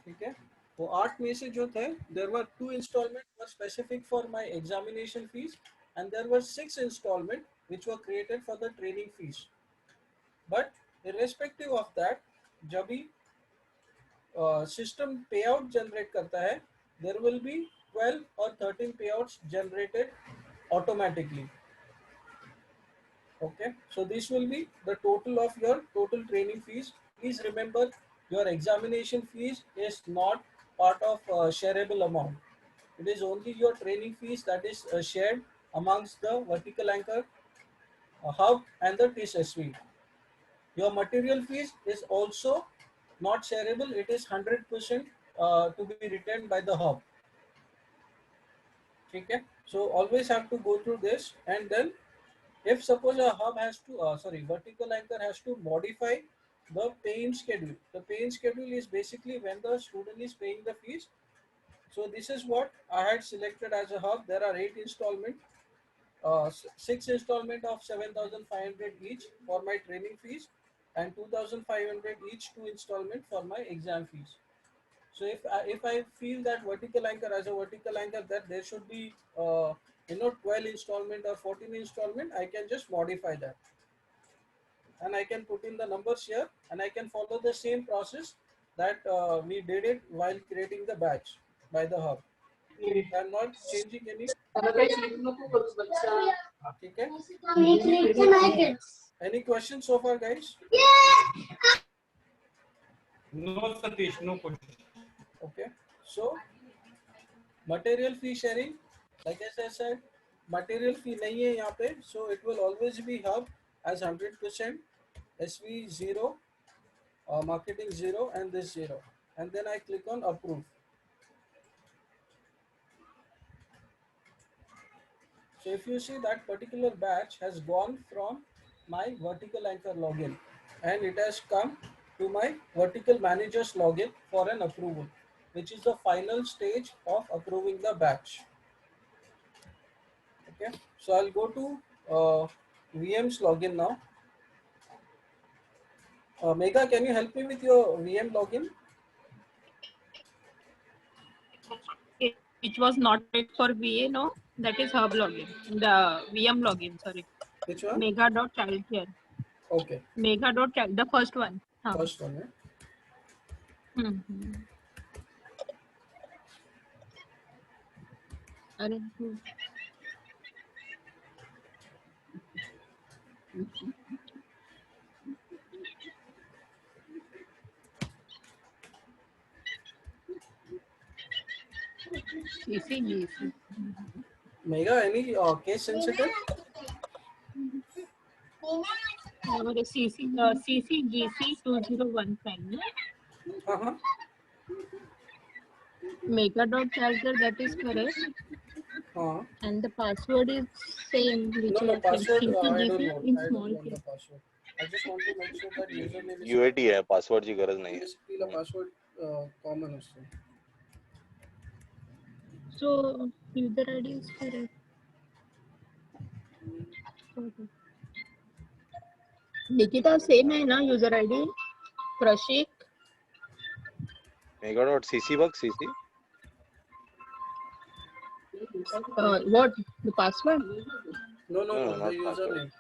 ठीक है. वो 8 में से जो थे, there were 2 installment were specific for my examination fees, and there were 6 installment which were created for the training fees. But irrespective of that, जब भी system payout generate करता है, there will be 12 or 13 payouts generated automatically. Okay, so this will be the total of your total training fees. Please remember, your examination fees is not part of shareable amount. It is only your training fees that is shared amongst the vertical anchor, hub, and the TSSV. Your material fees is also not shareable. It is 100% to be retained by the hub. Okay, so always have to go through this, and then if suppose a hub has to, vertical anchor has to modify the paying schedule. The paying schedule is basically when the student is paying the fees. So this is what I had selected as a hub. There are 8 installment, 6 installment of 7,500 each for my training fees, and 2,500 each 2 installment for my exam fees. So if I feel that vertical anchor as a vertical anchor that there should be 12 installment or 14 installment, I can just modify that, and I can put in the numbers here, and I can follow the same process that we did it while creating the batch by the hub. I'm not changing any. Okay. Any questions so far, guys? No, Satish, no question. Okay, so material fee sharing, like as I said, material fee nahi hai yahan pe, so it will always be hub as 100%, SV 0, marketing 0, and this 0, and then I click on approve. So if you see, that particular batch has gone from my vertical anchor login, and it has come to my vertical manager's login for an approval, which is the final stage of approving the batch. Okay, so I'll go to VM's login now. Megha, can you help me with your VM login? Which was not made for VA, no? That is hub login. The VM login, sorry. Which one? Mega.childcare. Okay. Mega.child, the first one. First one, yeah? Mm-hmm. CCGC. Megha, any case sensitive? CCGC 2015. Mega.childcare, that is correct. And the password is same. Which No, password, I don't CCGC know. in I small don't know case. the password. I just want to make sure that username is UAT है, password की गरज नहीं है. basically the password common also. So user ID is correct. Nikita same है ना user ID? Prashik? Mega.cc work CC. What? The password? No, not the username.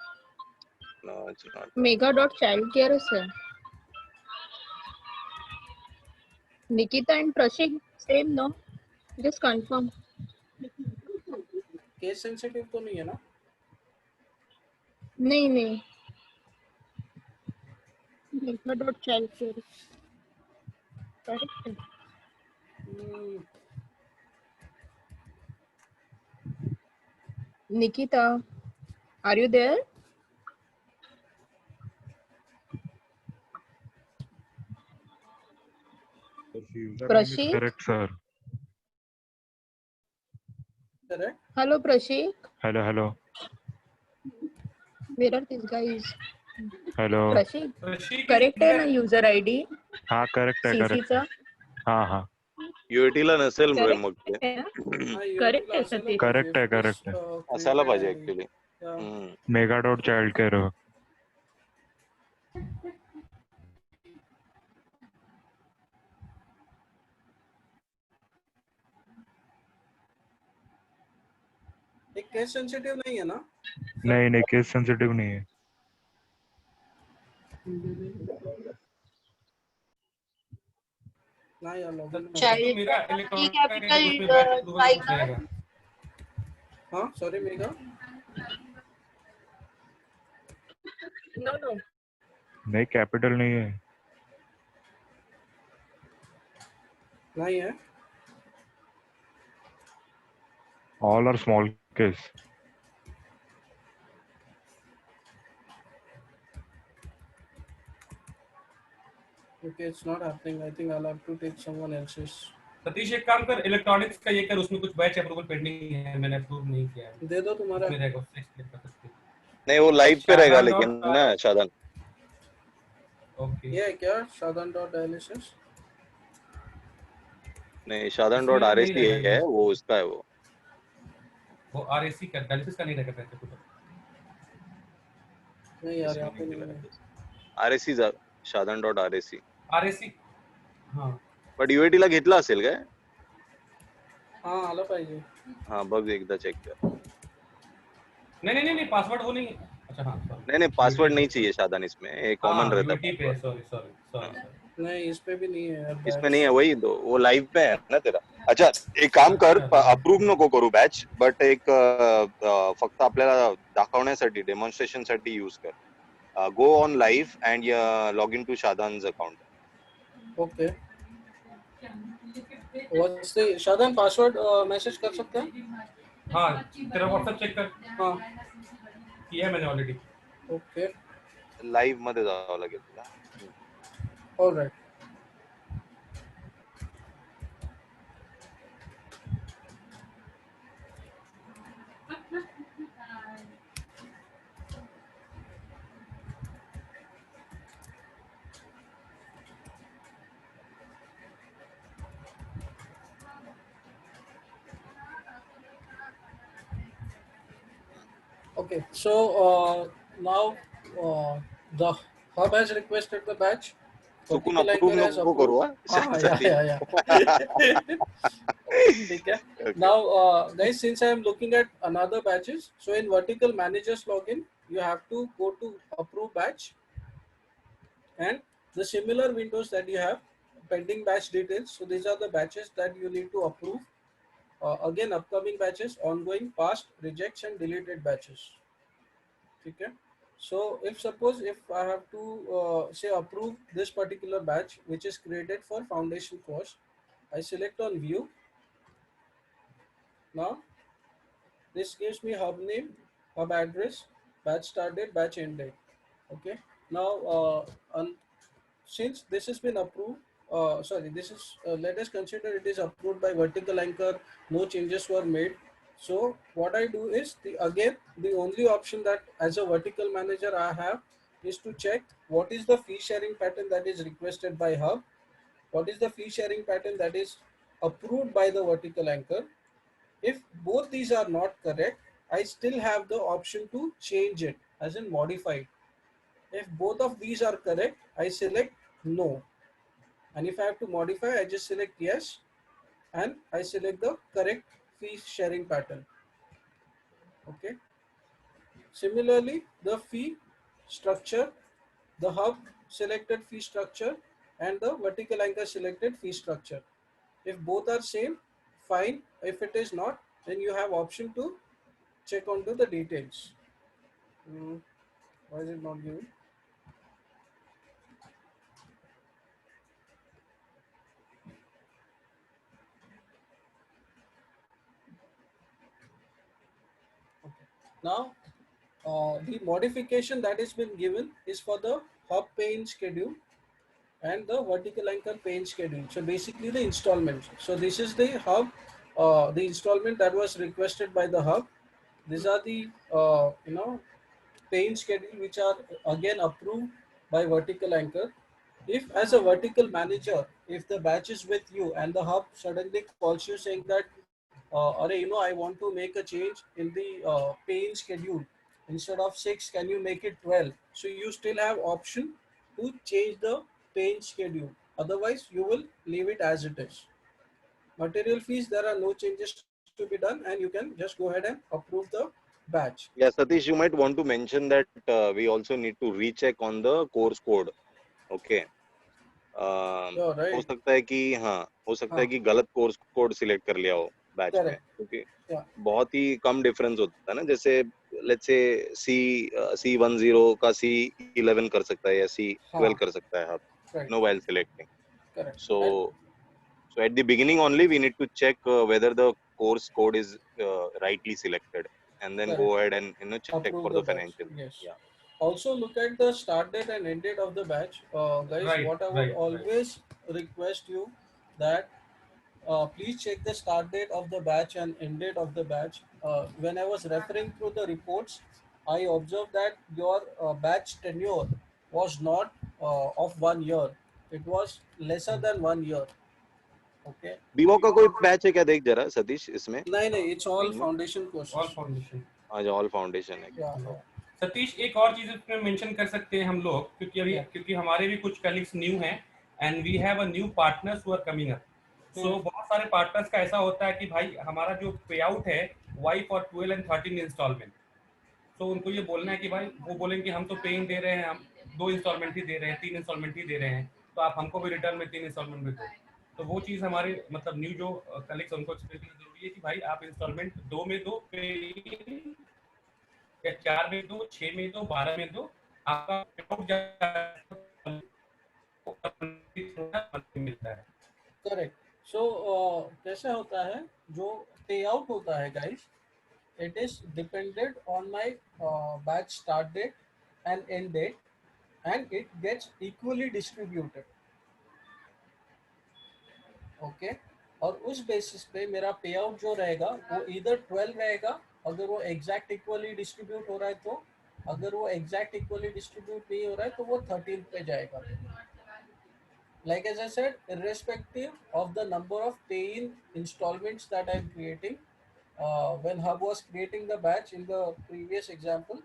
No, it's not. Mega.childcare is sir. Nikita and Prashik same, no? Just confirm. Case sensitive तो नहीं है ना? नहीं नहीं dot child care correct. Nikita, are you there? Prashik? Correct, sir. Correct. Hello, Prashik. Hello, hello. Where are these guys? Hello. Prashik. Correct है ना user ID? हाँ correct है CC correct. चा? हाँ हाँ. UAT ला नसेल रे Correct मग ते. है ना? Correct है सतीश. Correct है correct है. असायला पाहिजे actually. Mega dot child care. एक केस सेंसिटिव नहीं है ना? नहीं नहीं केस सेंसिटिव नहीं है. ना यार लॉगिन. Child capital tiger. हाँ सॉरी मेगा. No. नहीं कैपिटल नहीं है. नहीं है. All are small case. Okay, it's not happening. I think I'll have to take someone else's. Satish एक काम कर, इलेक्ट्रॉनिक्स का ये कर, उसमें कुछ बैच अप्रूवल पेंडिंग है, मैंने अप्रूव नहीं किया है. दे दो तुम्हारा. रहेगा उससे क्लियर कर सकते. नहीं वो लाइव पे रहेगा लेकिन ना शादन. ओके. ये क्या शादन डॉट डायलिसिस? नहीं शादन डॉट RAC है वो उसका है वो RAC का डायलिसिस का नहीं रहेगा पैसे कुछ. नहीं यार यहाँ पे नहीं है. RAC शादन dot RAC. RAC हाँ. बट UAT ला घेतला असेल काय? हाँ आला पाहिजे. हाँ बघ एकदा चेक कर. नहीं पासवर्ड वो नहीं है. अच्छा हाँ नहीं पासवर्ड नहीं चाहिए शादन इसमें. एक कॉमन रहता है. सॉरी नहीं इस पे भी नहीं है. इसमें नहीं है वही तो वो लाइव पे है ना तेरा. अच्छा एक काम कर अप्रूव्ह नको करू बॅच बट एक फक्त आपल्याला दाखवण्यासाठी डेमॉन्स्ट्रेशन साठी यूज कर. Go on live and log in to Shadan's account. Okay. What's the Shadan password message कर सकते हैं? हाँ तेरा व्हाट्सएप चेक कर. हाँ किया है मैंने ऑलरेडी. ओके. लाइव मध्ये जावं लागेल तुला. Alright. Okay, so now the hub has requested the batch. चुकून अप्रूव्ह नको करू. Now guys, since I am looking at another batches, so in vertical managers login you have to go to approve batch and the similar windows that you have pending batch details. So these are the batches that you need to approve. Again upcoming batches, ongoing, past, rejects and deleted batches. Okay. So if suppose if I have to say approve this particular batch which is created for foundation course, I select on view. Now this gives me hub name, hub address, batch start date, batch end date. Okay. Now since this has been approved, this is let us consider it is approved by vertical anchor, no changes were made. So what I do is again the only option that as a vertical manager I have is to check what is the fee sharing pattern that is requested by hub, what is the fee sharing pattern that is approved by the vertical anchor. If both these are not correct, I still have the option to change it, as in modify it. If both of these are correct, I select no. And if I have to modify, I just select yes. And I select the correct fee sharing pattern. Okay. Similarly, the fee structure, the hub selected fee structure and the vertical anchor selected fee structure. If both are same, fine. If it is not, then you have option to check onto the details. Why is it not given? Now, the modification that has been given is for the hub paying schedule and the vertical anchor paying schedule. So basically the installments. So this is the hub, the installment that was requested by the hub. These are the paying schedule which are again approved by vertical anchor. If as a vertical manager, if the batch is with you and the hub suddenly calls you saying that, I want to make a change in the paying schedule. Instead of 6, can you make it 12? So you still have option to change the paying schedule. Otherwise, you will leave it as it is. Material fees, there are no changes to be done, and you can just go ahead and approve the batch. Yeah, Satish, you might want to mention that we also need to recheck on the course code. Okay. हो सकता है कि हो सकता है कि गलत course code select कर लिया हो बैच में, क्योंकि बहुत ही कम डिफरेंस होता है ना. जैसे लेट्स से C10 का C11 कर सकता है या C12 कर सकता है hub, no while selecting. So at the beginning only we need to check whether the course code is rightly selected, and then go ahead and check for the financial. Yes. Yeah. Also look at the start date and end date of the batch, guys. What I would always request you that please check the start date of the batch and end date of the batch. When I was referring through the reports, I observed that your batch tenure was not of 1 year. It was lesser than 1 year. Okay. Vivo का कोई batch है क्या, देख जरा सतीश इसमें. नहीं, it's all foundation courses. All foundation. आज all foundation है. सतीश, एक और चीज इसमें मेंशन कर सकते हैं हम लोग, क्योंकि हमारे भी कुछ कलीग्स न्यू हैं and we have a new partners who are coming up. So बहुत सारे पार्टनर्स का ऐसा होता है कि भाई हमारा जो पे आउट है वाई फॉर 12 and 13 इंस्टॉलमेंट. तो उनको ये बोलना है कि भाई, वो बोलेंगे कि हम तो पेइंग दे रहे हैं, हम 2 इंस्टॉलमेंट ही दे रहे हैं, 3 इंस्टॉलमेंट ही दे रहे हैं, तो आप हमको भी रिटर्न में 3 इंस्टॉलमेंट भी दो. तो वो चीज़ हमारे मतलब न्यू जो कलीग्स उनको एक्सप्लेन करना जरूरी है कि भाई आप इंस्टॉलमेंट 2 में दो, 4 में दो, 6 में दो, 12 में दो, आपका मिलता है. करेक्ट. सो कैसा होता है जो पे आउट होता है guys, it is dependent on my batch start date and end date, and it gets equally distributed. Okay. और उस बेसिस पे मेरा पे आउट जो रहेगा वो इधर 12 रहेगा अगर वो एग्जैक्ट इक्वली डिस्ट्रीब्यूट हो रहा है तो, अगर वो एग्जैक्ट इक्वली डिस्ट्रीब्यूट नहीं हो रहा है तो वो 13 पे जाएगा. Like as I said, irrespective of the number of paying installments that I'm creating, when Hub was creating the batch in the previous example,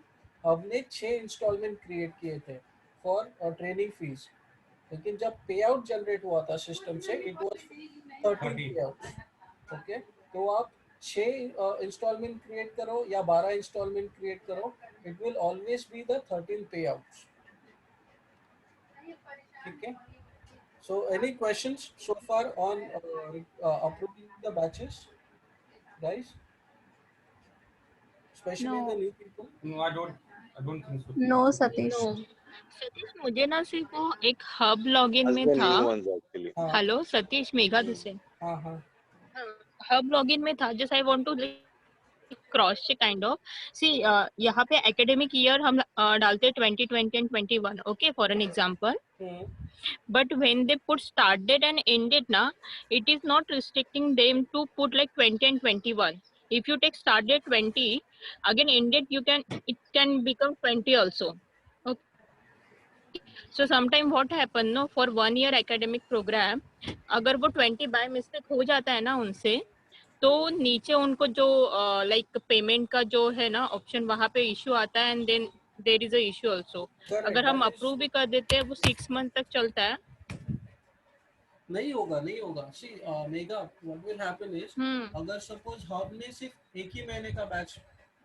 Hub ने 6 installment create किए थे for training fees. लेकिन जब पे आउट जनरेट हुआ था system से, it was 13 पे आउट. ओके. तो आप 6 इंस्टॉलमेंट क्रिएट करो या 12 इंस्टॉलमेंट क्रिएट करो, it will always be the 13 पे आउट्स. ठीक है. So any questions so far on approving the batches, guys? Especially the new people. No, I don't think so. No, Satish. Satish, मुझे ना सिर्फ वो एक हब लॉगिन में था. हेलो सतीश, मेघा दिस है. हब लॉगिन में था. Just I want to cross check kind of. See यहाँ पे एकेडमिक ईयर हम डालते 2020 and 21. Okay, for an example. But when they put start date and end date na, it is not restricting them to put like 20 and 21. If you take start date 20, again end date it can become 20 also. Okay. So sometime what happen no, for 1 year academic program, अगर वो 20 by mistake हो जाता है ना उनसे, तो नीचे उनको जो like payment का जो है ना ऑप्शन, वहाँ पे इशू आता है and then there is a issue also. अगर हम अप्रूव भी कर देते हैं वो 6 मंथ तक चलता है. नहीं होगा. See, mega, what will happen is, अगर सपोज हब ने सिर्फ एक ही महीने का बैच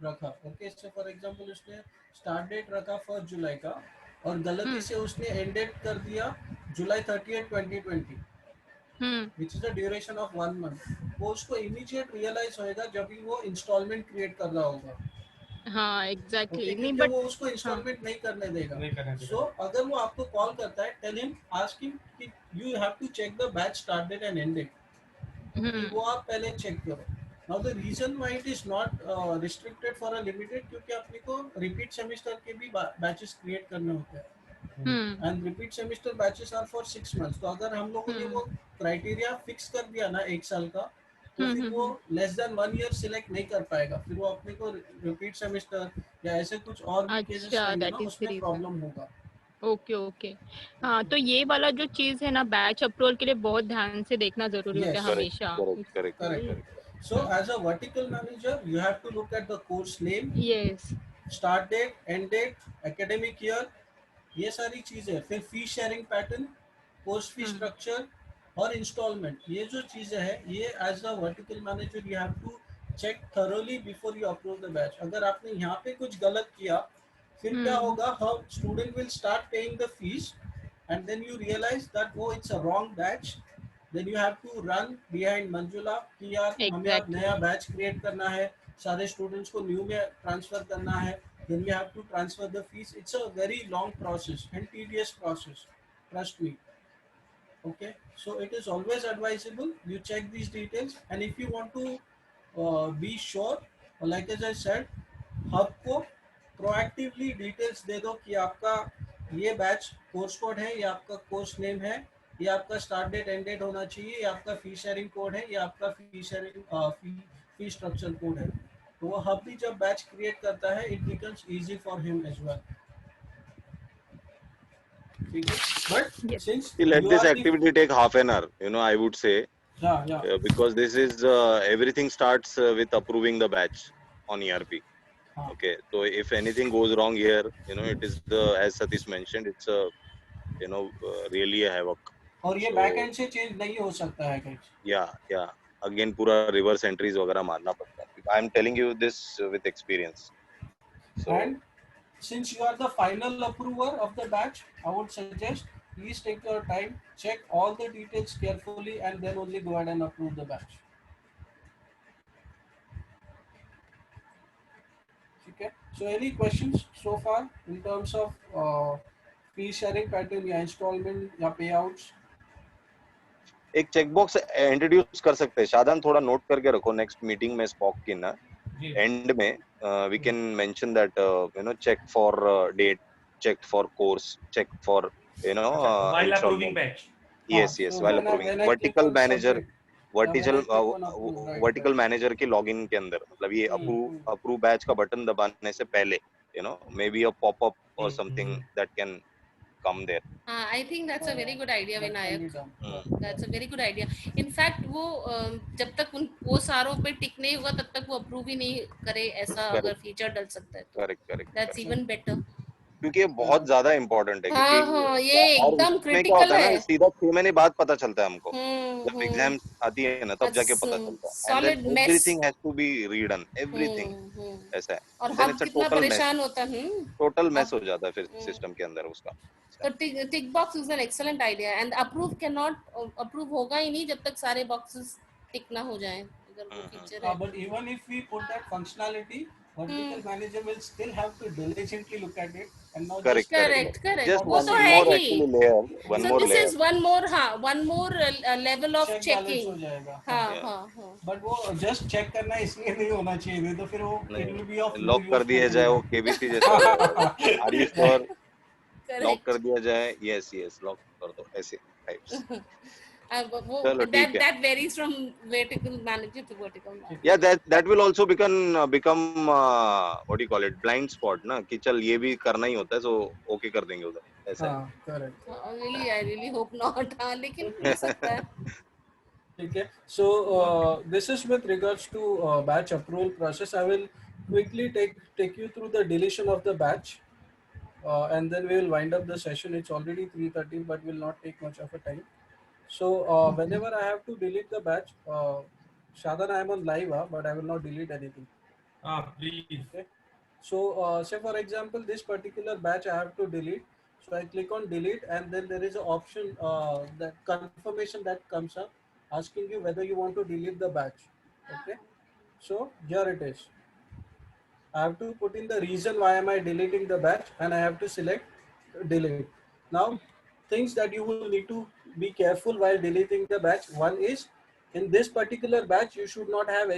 रखा, ओके, सो फॉर एग्जांपल उसने स्टार्ट डेट रखा 1 जुलाई का और गलती से उसने एंड डेट कर दिया जुलाई 30, 2020, which is the duration of 1 month. वो उसको इमीडिएट रियलाइज होएगा जब भी वो इंस्टॉलमेंट क्रिएट कर रहा होगा. हाँ एग्जैक्टली Okay, नहीं क्योंकि बट वो उसको इंस्टॉलमेंट नहीं करने देगा. So अगर वो आपको कॉल करता है, tell him, ask him कि you have to check the batch start date and end date. कि वो आप पहले चेक करो. Now the reason why it is not restricted for a limited, क्योंकि अपने को repeat semester के भी batches create करने होते हैं. And repeat semester batches are for 6 months. तो अगर हम लोगों ने वो criteria fix कर दिया ना 1 साल का, तो फिर वो less than 1 year select नहीं कर पाएगा. फिर वो अपने को repeat semester या ऐसे कुछ और भी cases अच्छा आएंगे ना, दैट इज द उसमें प्रॉब्लम होगा. Okay okay. हाँ तो ये वाला जो चीज है ना बैच अप्रूवल के लिए बहुत ध्यान से देखना जरूरी होता है हमेशा. correct. So as a vertical manager, you have to look at the course name, yes, start date, end date, academic year, ये सारी चीजें. फिर fee sharing pattern, course fee structure और इंस्टॉलमेंट, ये जो चीजें हैं ये as a vertical manager you have to check thoroughly before you approve the batch. अगर आपने यहाँ पे कुछ गलत किया, फिर क्या होगा, how student will start paying the fees and then you realise that वो it's a wrong batch. Then you have to run behind Manjula कि यार हमें अब नया बैच क्रिएट करना है, सारे स्टूडेंट्स को न्यू में ट्रांसफर करना है. Then you have to transfer the fees. It's a very long process and tedious process. Trust me. Okay. So it is always advisable you check these details. And if you want to be sure, like as I said, hub को proactively details दे दो कि आपका ये batch course code है, ये आपका course name है, ये आपका स्टार्ट डेट एंड डेट होना चाहिए, ये आपका फी शेयरिंग कोड है, ये आपका फी शेयरिंग फी स्ट्रक्चर कोड है. तो वो हब भी जब बैच क्रिएट करता है, it becomes easy for him as well. ठीक है, but since let this activity take half an hour, I would say. Yeah. Because this is everything starts with approving the batch on ERP. Okay, so if anything goes wrong here, it is as Satish mentioned, it's a really a havoc. और ये back and से change नहीं हो सकता है guys. Yeah, again पूरा reverse entries वगैरह मारना पड़ता है. I am telling you this with experience. So, and since you are the final approver of the batch, I would suggest please take your time, check all the details carefully, and then only go ahead and approve the batch. Okay. So any questions so far in terms of fee sharing pattern या installment या payouts? एक checkbox introduce कर सकते हैं. शादान थोड़ा note करके रखो next meeting में स्पॉक की ना एंड में we can mention that check for date, check for course, check for while approving batch. yes while approving vertical manager के लॉगिन के अंदर, मतलब ये अप्रूव बैच का बटन दबाने से पहले मे बी अ पॉपअप और something that can come there. I think that's a very good idea, Vinayak. That's a very good idea. In fact, वो जब तक वो सारों पे टिक नहीं हुआ तब तक वो अप्रूव ही नहीं करे, ऐसा अगर फीचर डल सकता है तो करेक्ट that's even better. क्योंकि ये बहुत ज्यादा इम्पोर्टेंट है. हाँ, ये एकदम क्रिटिकल है. सीधा 6 महीने बाद पता चलता है हमको, जब एग्जाम आती है ना तब जाके पता चलता है. And then everything has to be redone, everything. ऐसा है. और हम कितना परेशान होता है. टोटल मैस हो जाता है फिर सिस्टम के अंदर उसका. तो tick box is an excellent idea and approve होगा ही नहीं जब तक सारे बॉक्सेस टिक ना हो जाएं. अगर वो फीचर है. But even if we put that functionality, vertical manager will still have to diligently look at it and now correct. Just वो तो है ही. So this is one more level of checking. हाँ. But वो just check करना इसलिए नहीं होना चाहिए, नहीं तो फिर वो it will be of lock कर दिया जाए वो KBC जैसा. Are you sure? लॉक कर दिया जाए. yes लॉक कर दो, ऐसे types. that varies from vertical manager to vertical manager. Yeah, that will also become what do you call it, blind spot ना, कि चल ये भी करना ही होता है, so okay कर देंगे उधर, ऐसा. correct. I really hope not. हाँ, लेकिन हो सकता है. ठीक है. So this is with regards to batch approval process. I will quickly take you through the deletion of the batch. And then we will wind up the session. It's already 3:30, but will not take much of a time. So whenever I have to delete the batch, Shadan, I am on live, but I will not delete anything. Please. Okay. So say for example, this particular batch I have to delete. So I click on delete, and then there is an option, that confirmation that comes up, asking you whether you want to delete the batch. Okay. So here it is. I have to put in the reason why am I deleting the batch, and I have to select delete. Now, things that you will need to be careful while deleting the batch. One is, in this particular batch, you should not have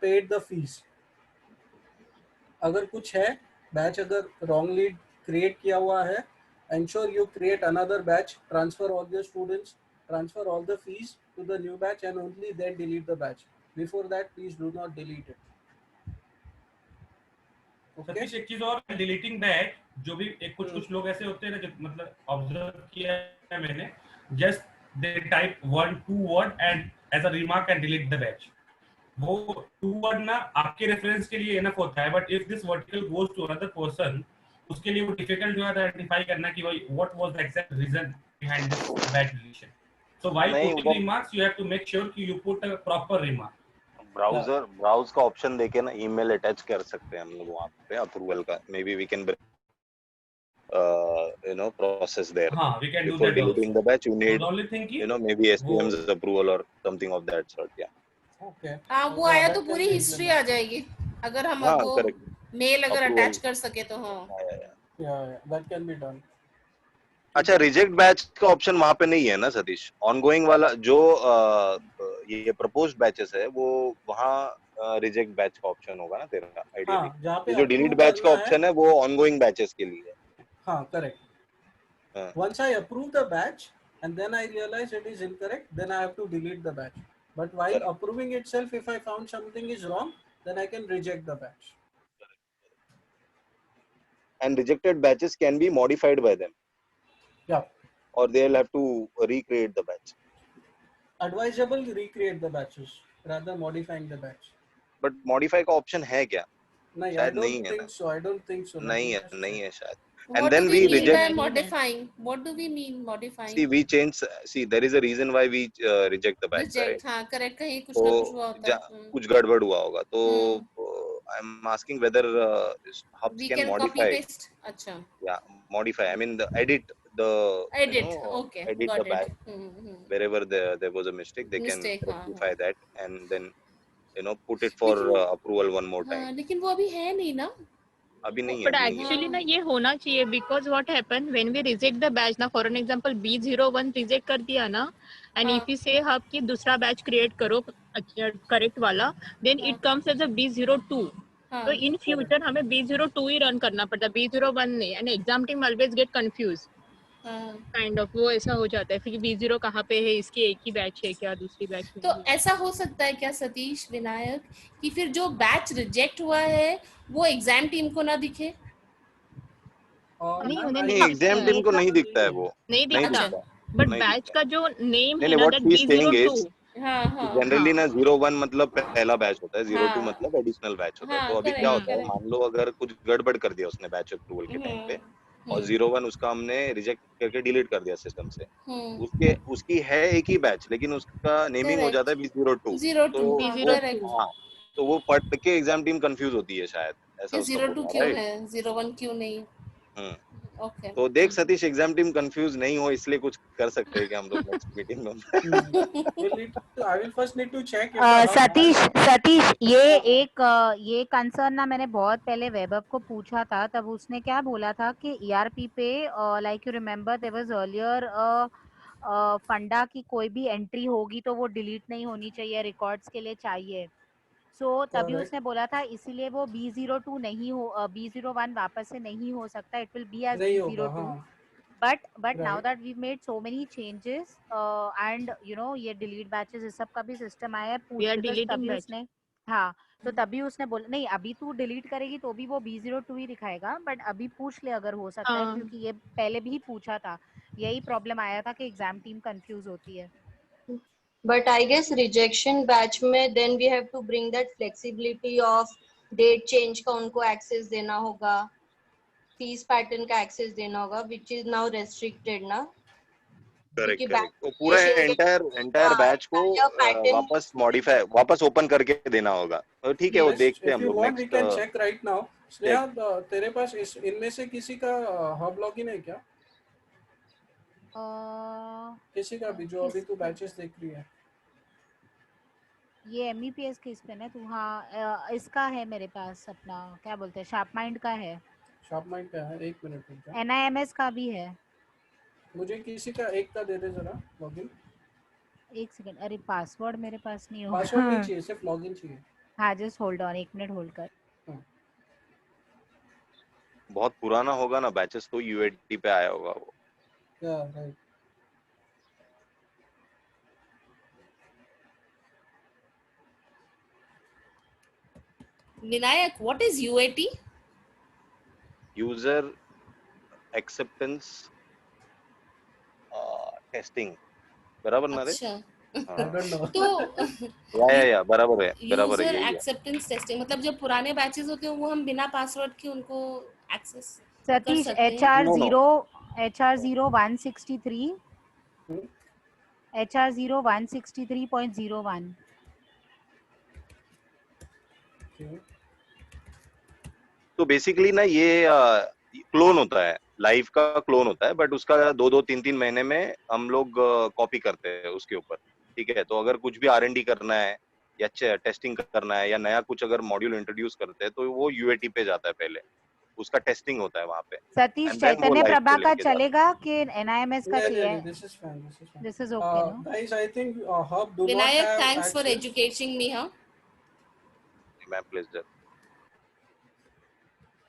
paid the fees. अगर कुछ है, batch अगर wrongly create किया हुआ है, ensure you create another batch, transfer all the students, transfer all the fees to the new batch, and only then delete the batch. Before that, please do not delete it. Satish एक चीज और, deleting batch जो भी एक कुछ लोग ऐसे होते हैं ना, जो मतलब ऑब्जर्व किया है मैंने, just they type 1-2 word and as a remark and delete the batch. वो 2 वर्ड ना आपके रेफरेंस के लिए इनफ होता है, but if this vertical goes to another person, उसके लिए वो डिफिकल्ट जो है आइडेंटिफाई करना कि भाई what was the exact reason behind this batch deletion. So while putting remarks you have to make sure कि you put a proper remark. Browse का ऑप्शन देके ना ईमेल अटैच कर सकते हैं हम लोग वहाँ पे अप्रूवल का. Maybe we can process there. We can do before that deleting also. the batch you need So the only thing maybe SPM's approval or something of that sort. Okay. हाँ, वो आया तो पूरी history आ जाएगी अगर हम वो mail अगर अटैच कर सके तो. हाँ, that can be done. अच्छा, रिजेक्ट बैच का ऑप्शन वहाँ पे नहीं है ना सतीश? ऑनगोइंग वाला जो ये प्रपोज्ड बैचेस है वो वहाँ रिजेक्ट बैच का ऑप्शन होगा ना तेरा आइडियली. जो डिलीट बैच का ऑप्शन है वो ऑनगोइंग बैचेस के लिए है. हाँ, correct. Once I approve the batch and then I realize it is incorrect, then I have to delete the batch. But while approving itself, if I found something is wrong, then I can reject the batch. And rejected batches can be modified by them. Yeah. Or they'll have to recreate the batch. Advisable recreate the batches rather modifying the batch. But modify का option है क्या? नहीं, I don't think so. I don't think so. नहीं है शायद. What and then do we mean by reject. modifying? What do we mean modifying? See, we change. See, there is a reason why we reject the batch. Reject, right? हाँ, correct. कहीं कुछ ना कुछ हुआ होता है. कुछ गड़बड़ हुआ होगा. तो I'm asking whether hubs we can modify. Copy paste. अच्छा. Yeah, modify. I mean, edit the. Okay. Edit got the batch. Wherever there was a mistake, they can rectify that and then put it for approval one more time. लेकिन वो अभी है नहीं ना. अभी नहीं है. But actually ना ये होना चाहिए, because what happen when we reject the batch ना, for an example B01 reject कर दिया ना, and if you say hub कि दूसरा batch create करो correct वाला, then it comes as a B02. तो in future हमें B02 ही run करना पड़ता है, B01 नहीं, and exam team always get confused. Kind of वो ऐसा हो जाता है फिर B0 कहाँ पे है, इसकी एक ही बैच है क्या, दूसरी बैच में. तो ऐसा हो सकता है क्या सतीश, विनायक, कि फिर जो बैच रिजेक्ट हुआ है वो एग्जाम टीम को ना दिखे? नहीं, एग्जाम टीम को नहीं दिखता है वो. नहीं दिखता. बट बैच का जो नेम है ना, that B02. जनरली ना 01 मतलब पहला बैच होता है, 02 मतलब एडिशनल बैच होता है. तो अभी क्या होता है, मान लो अगर कुछ गड़बड़ कर दिया उसने बैच अप्रूवल के टाइम पे और 01 उसका हमने रिजेक्ट करके डिलीट कर दिया सिस्टम से, उसकी है एक ही बैच लेकिन उसका नेमिंग हो जाता है B02. तो वो पढ़ के एग्जाम टीम कंफ्यूज होती है शायद, ऐसा 02 क्यों है, 01 क्यों नहीं. Okay. तो देख सतीश, एग्जाम टीम कंफ्यूज नहीं हो इसलिए कुछ कर सकते हैं कि हम लोग नेक्स्ट मीटिंग में. I will first need to check. Satish ये कंसर्न ना मैंने बहुत पहले वैभव को पूछा था, तब उसने क्या बोला था कि ERP पे like you remember there was earlier फंडा की कोई भी एंट्री होगी तो वो डिलीट नहीं होनी चाहिए, रिकॉर्ड्स के लिए चाहिए. तभी उसने बोला था इसीलिए वो B02 नहीं हो, B01 वापस से नहीं हो सकता, it will be as B02. But now that we made so many changes and ये डिलीट बैचेस इस सब का भी सिस्टम आया है, तभी उसने तो तभी उसने बोला नहीं अभी तू डिलीट करेगी तो भी वो B02 ही दिखाएगा, बट अभी पूछ ले अगर हो सकता है, क्योंकि ये पहले भी पूछा था, यही प्रॉब्लम आया था कि एग्जाम टीम कंफ्यूज होती है. But I guess rejection batch में then we have to bring that flexibility of date change का उनको access देना होगा, fees pattern का access देना होगा, which is now restricted ना. करेक्ट. तो पूरा एंटायर बैच को वापस मॉडिफाई वापस ओपन करके देना होगा. तो ठीक है, वो देखते हैं हम लोग next. We can check right now. Sneha, तेरे पास इनमें से किसी का हब लॉगिन है क्या? किसी का भी जो अभी तू बैचेस देख रही है. ये MEPS किस पे है तू? हाँ इसका है मेरे पास, अपना क्या बोलते हैं, शार्प माइंड का है। शार्प माइंड का है, 1 मिनट रुक जा। NIMS का भी है। मुझे किसी का एक का दे दे जरा लॉगिन। 1 सेकंड, अरे पासवर्ड मेरे पास नहीं पासवर्ड नहीं होगा। चाहिए, सिर्फ लॉगिन चाहिए। हाँ just hold on, 1 minute hold कर। बहुत पुराना होगा ना बैचेस, तो UAT पे आया होगा वो। Right. Vinayak, what is UAT? User acceptance testing, बराबर ना रे? अच्छा हाँ। तो या बराबर है यूजर यही है। एक्सेप्टेंस टेस्टिंग मतलब जो पुराने बैचेस होते हैं वो हम बिना पासवर्ड के उनको एक्सेस सतीश HR0 163 HR0 163.01। तो बेसिकली ना ये क्लोन होता है, लाइव का क्लोन होता है, बट उसका 2-3 महीने में हम लोग कॉपी करते हैं उसके ऊपर, ठीक है। तो अगर कुछ भी R&D करना है या टेस्टिंग करना है या नया कुछ अगर मॉड्यूल इंट्रोड्यूस करते हैं तो वो UAT पे जाता है, पहले उसका टेस्टिंग होता है वहाँ पे। सतीश चैतन्य प्रभा का चलेगा कि NIMS का चाहिए? This is fine. This is okay, no? Guys, I think Hub do Vinayak, not have thanks for access. educating me, huh? My pleasure.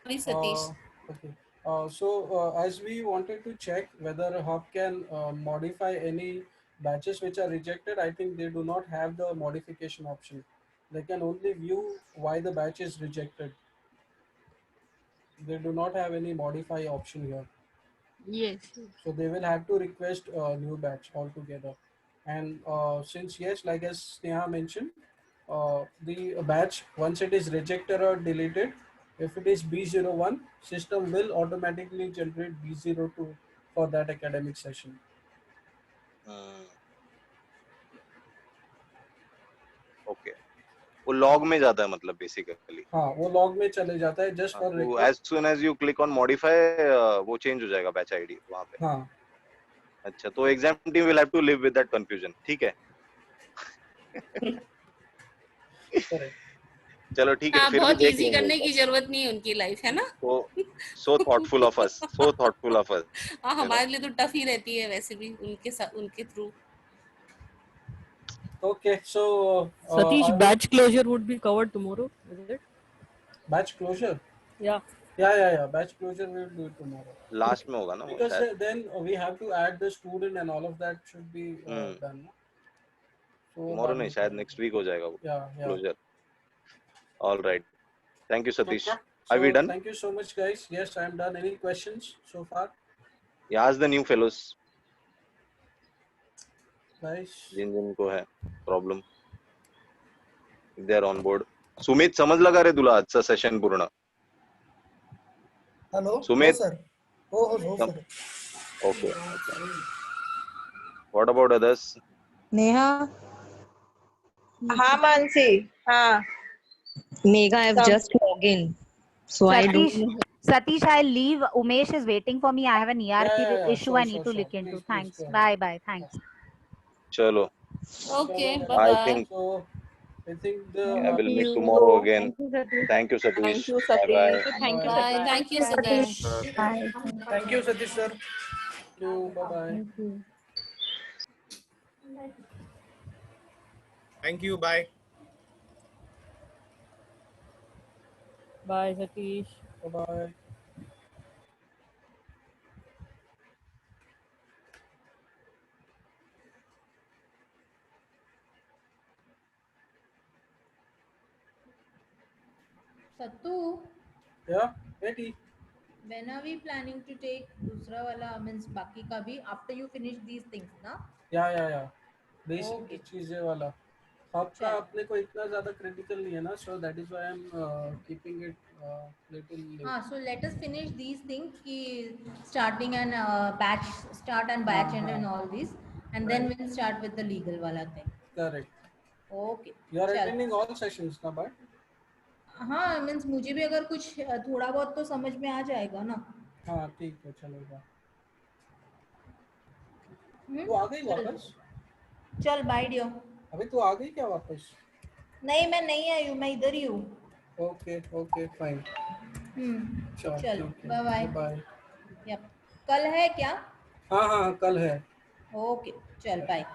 Satish. Okay. So as we wanted to check whether Hub can modify any batches which are rejected, I think they do not have the modification option. They can only view why the batch is rejected. They do not have any modify option here. Yes. So they will have to request a new batch altogether. And since yes, like as Sneha mentioned, the batch, once it is rejected or deleted, if it is B01, system will automatically generate B02 for that academic session. Okay, वो log में जाता है मतलब basically. हाँ, वो log में चले जाता है just for request. As soon as you click on modify वो चेंज हो जाएगा बैच आईडी वहाँ पे। हाँ। अच्छा, तो exam team will have to live with that confusion, ठीक है। चलो ठीक है, हाँ, फिर भी बहुत देख इजी लेंगे करने की जरूरत नहीं है उनकी लाइफ, है ना? So thoughtful of us, so thoughtful of us. हाँ, हमारे लिए तो टफ ही रहती है वैसे भी उनके साथ, उनके through. Okay, so Satish, batch closure would be covered tomorrow, is it? Batch closure? Yeah. Yeah. Batch closure we will do it tomorrow. Last में होगा ना वो Because शायद। then we have to add the student and all of that should be done. So tomorrow नहीं, शायद next week हो जाएगा वो closure. All right. Thank you, Satish. Are we done? Thank you so much, guys. Yes, I am done. Any questions so far? Yeah, ask the new fellows. Guys. जिनको है problem, if they are on board. Sumit, समझ लगा रे तुला आजचा session पूर्ण? Hello Sumit sir. हो sir. Okay, what about others? Neha. हाँ मानसी। हाँ Megha, I've just logged in, so I don't. Satish, I'll leave. Umesh is waiting for me. I have an ERP issue I need to look into. Thanks. Bye. Thanks. चलो. Okay. Bye. I think I will meet tomorrow again. Thank you, Satish. Thank you, Satish. Bye. Thank you, Bye. Thank you, Satish. Thank you, Satish sir. Thank you. Bye. Thank you. Bye. Bye, Satish. Bye. Sattu. Yeah, Betty. When are we planning to take दूसरा वाला means बाकी का भी after you finish these things ना? Yeah. Basic चीजें वाला आपका अपने को इतना ज्यादा क्रिटिकल नहीं है ना, so that is why I'm keeping it little late. हाँ, so let us finish these things कि starting and batch start and batch end and all these, and then we'll start with the legal वाला thing. Correct. Okay. You are attending all sessions ना भाई? हाँ, means मुझे भी अगर कुछ थोड़ा बहुत तो समझ में आ जाएगा ना। हाँ ठीक है, चलेगा। तू आ गई वापस? चल बाय डियर। अभी तू आ गई क्या वापस? नहीं मैं नहीं आई हूँ, मैं इधर ही हूँ। Okay okay fine. चल बाय बाय। बाय। यप, कल है क्या? हाँ हाँ कल है। ओके चल बाय।